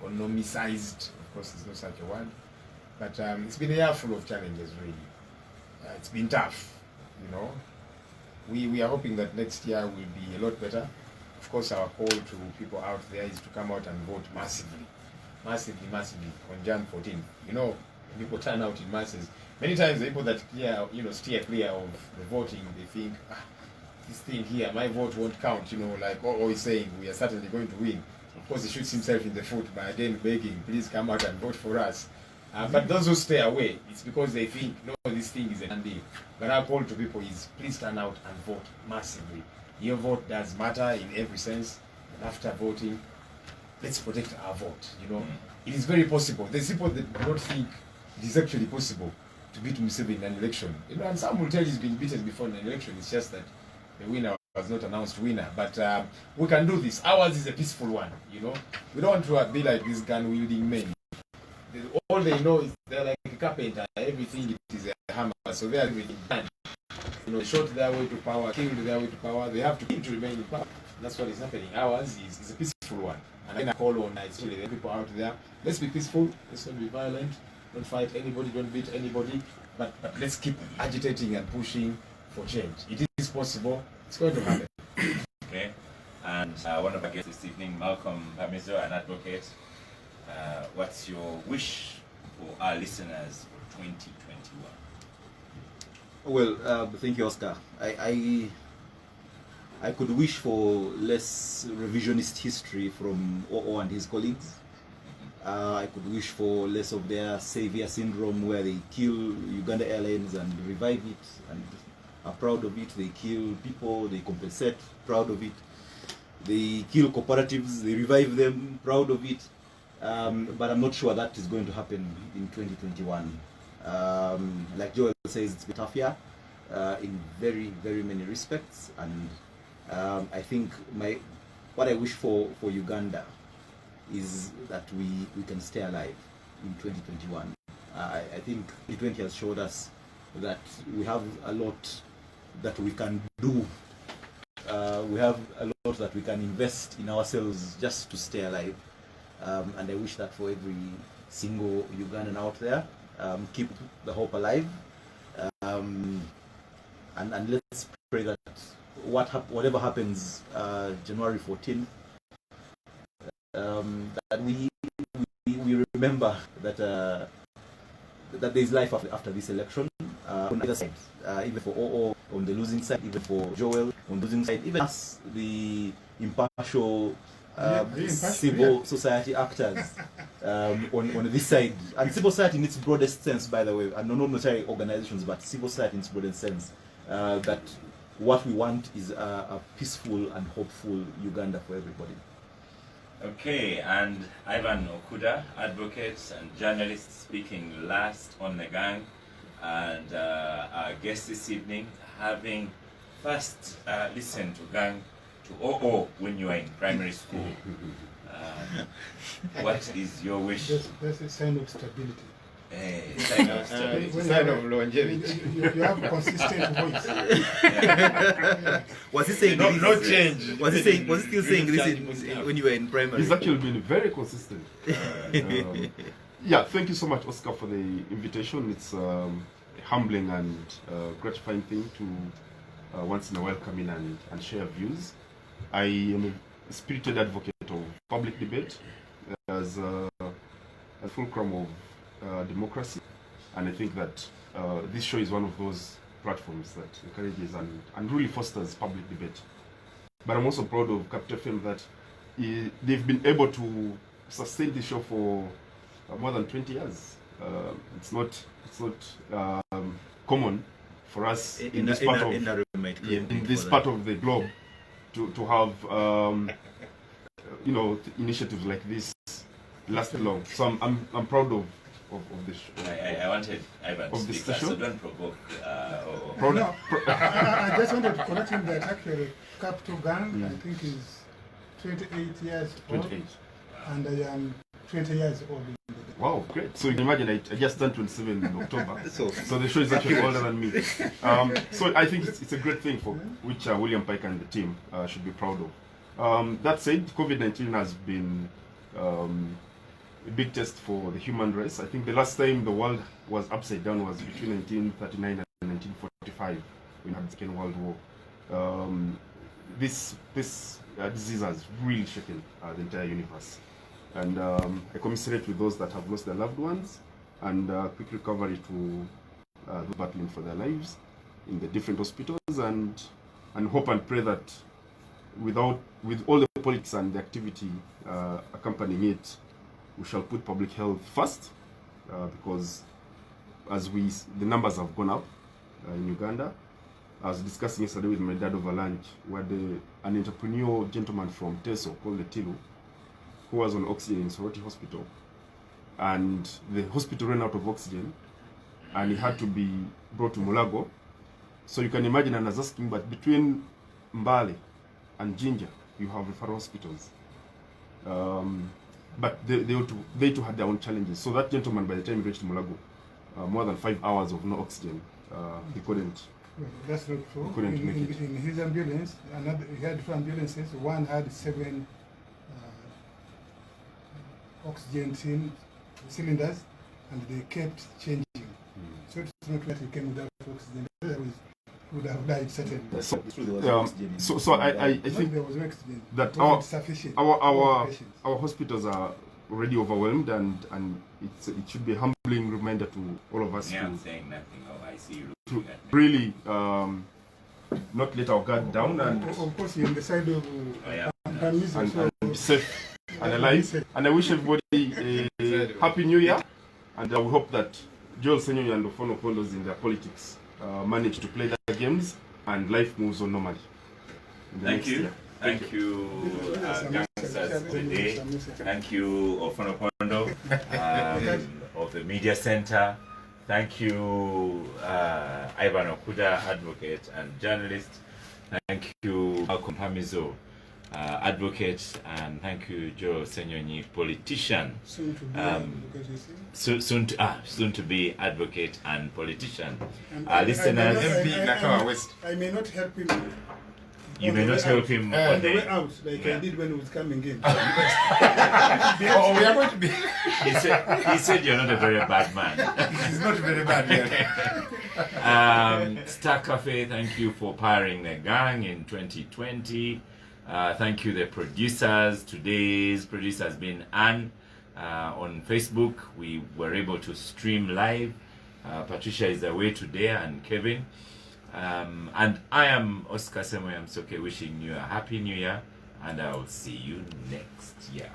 economicized. Of course, there's no such a word. But it's been a year full of challenges, really. It's been tough, you know. We are hoping that next year will be a lot better. Of course, our call to people out there is to come out and vote massively on Jan 14th. You know, people turn out in masses. Many times the people that steer clear of the voting, they think, this thing here, my vote won't count. You know, like always saying, we are certainly going to win. Of course, he shoots himself in the foot by again begging, please come out and vote for us. But those who stay away, it's because they think, no, this thing is a done deal. But our call to people is, please turn out and vote massively. Your vote does matter in every sense. And after voting, let's protect our vote. You know, it is very possible. There's people that do not think it is actually possible to beat Museveni in an election. You know, and some will tell you he's been beaten before in an election. It's just that the winner was not announced winner. But we can do this. Ours is a peaceful one. You know, we don't want to be like these gun-wielding men. All they know is they're like a carpenter. Everything is a hammer. So they are everything done. You know, shot their way to power, killed their way to power. They have to keep to remain in power. That's what is happening. Ours is a peaceful one. And then I call on the people out there. Let's be peaceful. Let's not be violent. Don't fight anybody. Don't beat anybody. But let's keep agitating and pushing for change. It is possible. It's going to happen. Okay. And one of our guests this evening, Malcolm Hamizo, an advocate. What's your wish for our listeners for 2021? Well, thank you, Oscar. I could wish for less revisionist history from OO and his colleagues. I could wish for less of their savior syndrome where they kill Uganda Airlines and revive it and are proud of it. They kill people, they compensate, proud of it. They kill cooperatives, they revive them, proud of it. But I'm not sure that is going to happen in 2021. Like Joel says, it's been tough year in very, very many respects. And I think what I wish for Uganda is that we can stay alive in 2021. I think 2020 has showed us that we have a lot that we can do. We have a lot that we can invest in ourselves just to stay alive. And I wish that for every single Ugandan out there. Keep the hope alive. And let's pray that whatever happens January 14th, that we remember that that there is life after this election on either side, even for OO on the losing side, even for Joel on the losing side, even us, the impartial civil society actors on this side. And civil society in its broadest sense, by the way, and not necessarily organizations, but civil society in its broadest sense, that what we want is a peaceful and hopeful Uganda for everybody. Okay, and Ivan Okuda, advocate and journalist, speaking last on the gang, and our guest this evening, having first listened to gang to OO when you were in primary school. What is your wish? That's a sign of stability. Sign of stability. It's a sign of longevity. You have a consistent voice. Was he saying No- this? no change. Was he still saying this when you were in primary? He's actually been very consistent. Yeah, thank you so much, Oscar, for the invitation. It's a humbling and gratifying thing to once in a while come in and share views. I am a spirited advocate of public debate as a fulcrum of democracy, and I think that this show is one of those platforms that encourages and really fosters public debate. But I'm also proud of Capital FM that they've been able to sustain this show for more than 20 years. It's not common for us in this part of the globe to have initiatives like this last long. So I'm proud of this show. I wanted Ivan to Of the speak first, so station? don't provoke. Proud- No, I just wanted to correct him that actually Capital Gang, I think, is 28 years old, 28. and I am 20 years old. Wow, great. So you can imagine I just turned 27 in October. So- So the show is actually older than me. So I think it's a great thing for which William Pike and the team should be proud of. That said, COVID-19 has been a big test for the human race. I think the last time the world was upside down was between 1939 and 1945 when we had the Second World War. This disease has really shaken the entire universe. And I commiserate with those that have lost their loved ones, and quick recovery to those battling for their lives in the different hospitals, and hope and pray that with all the politics and the activity accompanying it, we shall put public health first, because the numbers have gone up in Uganda. I was discussing yesterday with my dad over lunch, where an entrepreneurial gentleman from Teso called Letilu, who was on oxygen in Soroti Hospital, and the hospital ran out of oxygen, and he had to be brought to Mulago. So you can imagine, and I was asking, but between Mbale and Jinja, you have referral hospitals. But they too had their own challenges. So that gentleman, by the time he reached Mulago, more than 5 hours of no oxygen, he couldn't. Well, that's not true. Couldn't make it. In his ambulance, he had two ambulances. One had 7 oxygen cylinders, and they kept changing. So it's not that he came without oxygen. Otherwise, he would have died certainly. So I think there was no oxygen. that It wasn't sufficient for our patients. hospitals are already overwhelmed, and it should be a humbling reminder to all of us Yeah, to I'm saying nothing. Oh, I see you to looking at me. really not let our guard down and Of course, in the side of Oh, yeah. Prime Minister, and so be safe. and alive. And I wish everybody a happy new year. And we hope that Joel Senyoyi and Ofono Pondos in their politics manage to play their games and life moves on normally. Thank you. Thank you, gangsters today. Thank you, Ofono Pondo of the Media Center. Thank you, Ivan Okuda, advocate and journalist. Thank you, Malcolm Hamizo, advocate, and thank you, Joel Senyoyi, politician. Soon to be Soon to be advocate and politician. And Listeners, I may not help him. you may not help him on On the way the. out, like I did when he was coming in. We are going to be. He said you're not a very bad man. It's not very bad yet. Star Cafe, thank you for powering the gang in 2020. Thank you, the producers. Today's producer has been Anne on Facebook. We were able to stream live. Patricia is away today, and Kevin. And I am Oscar Semoyamsoke, wishing you a happy new year, and I'll see you next year.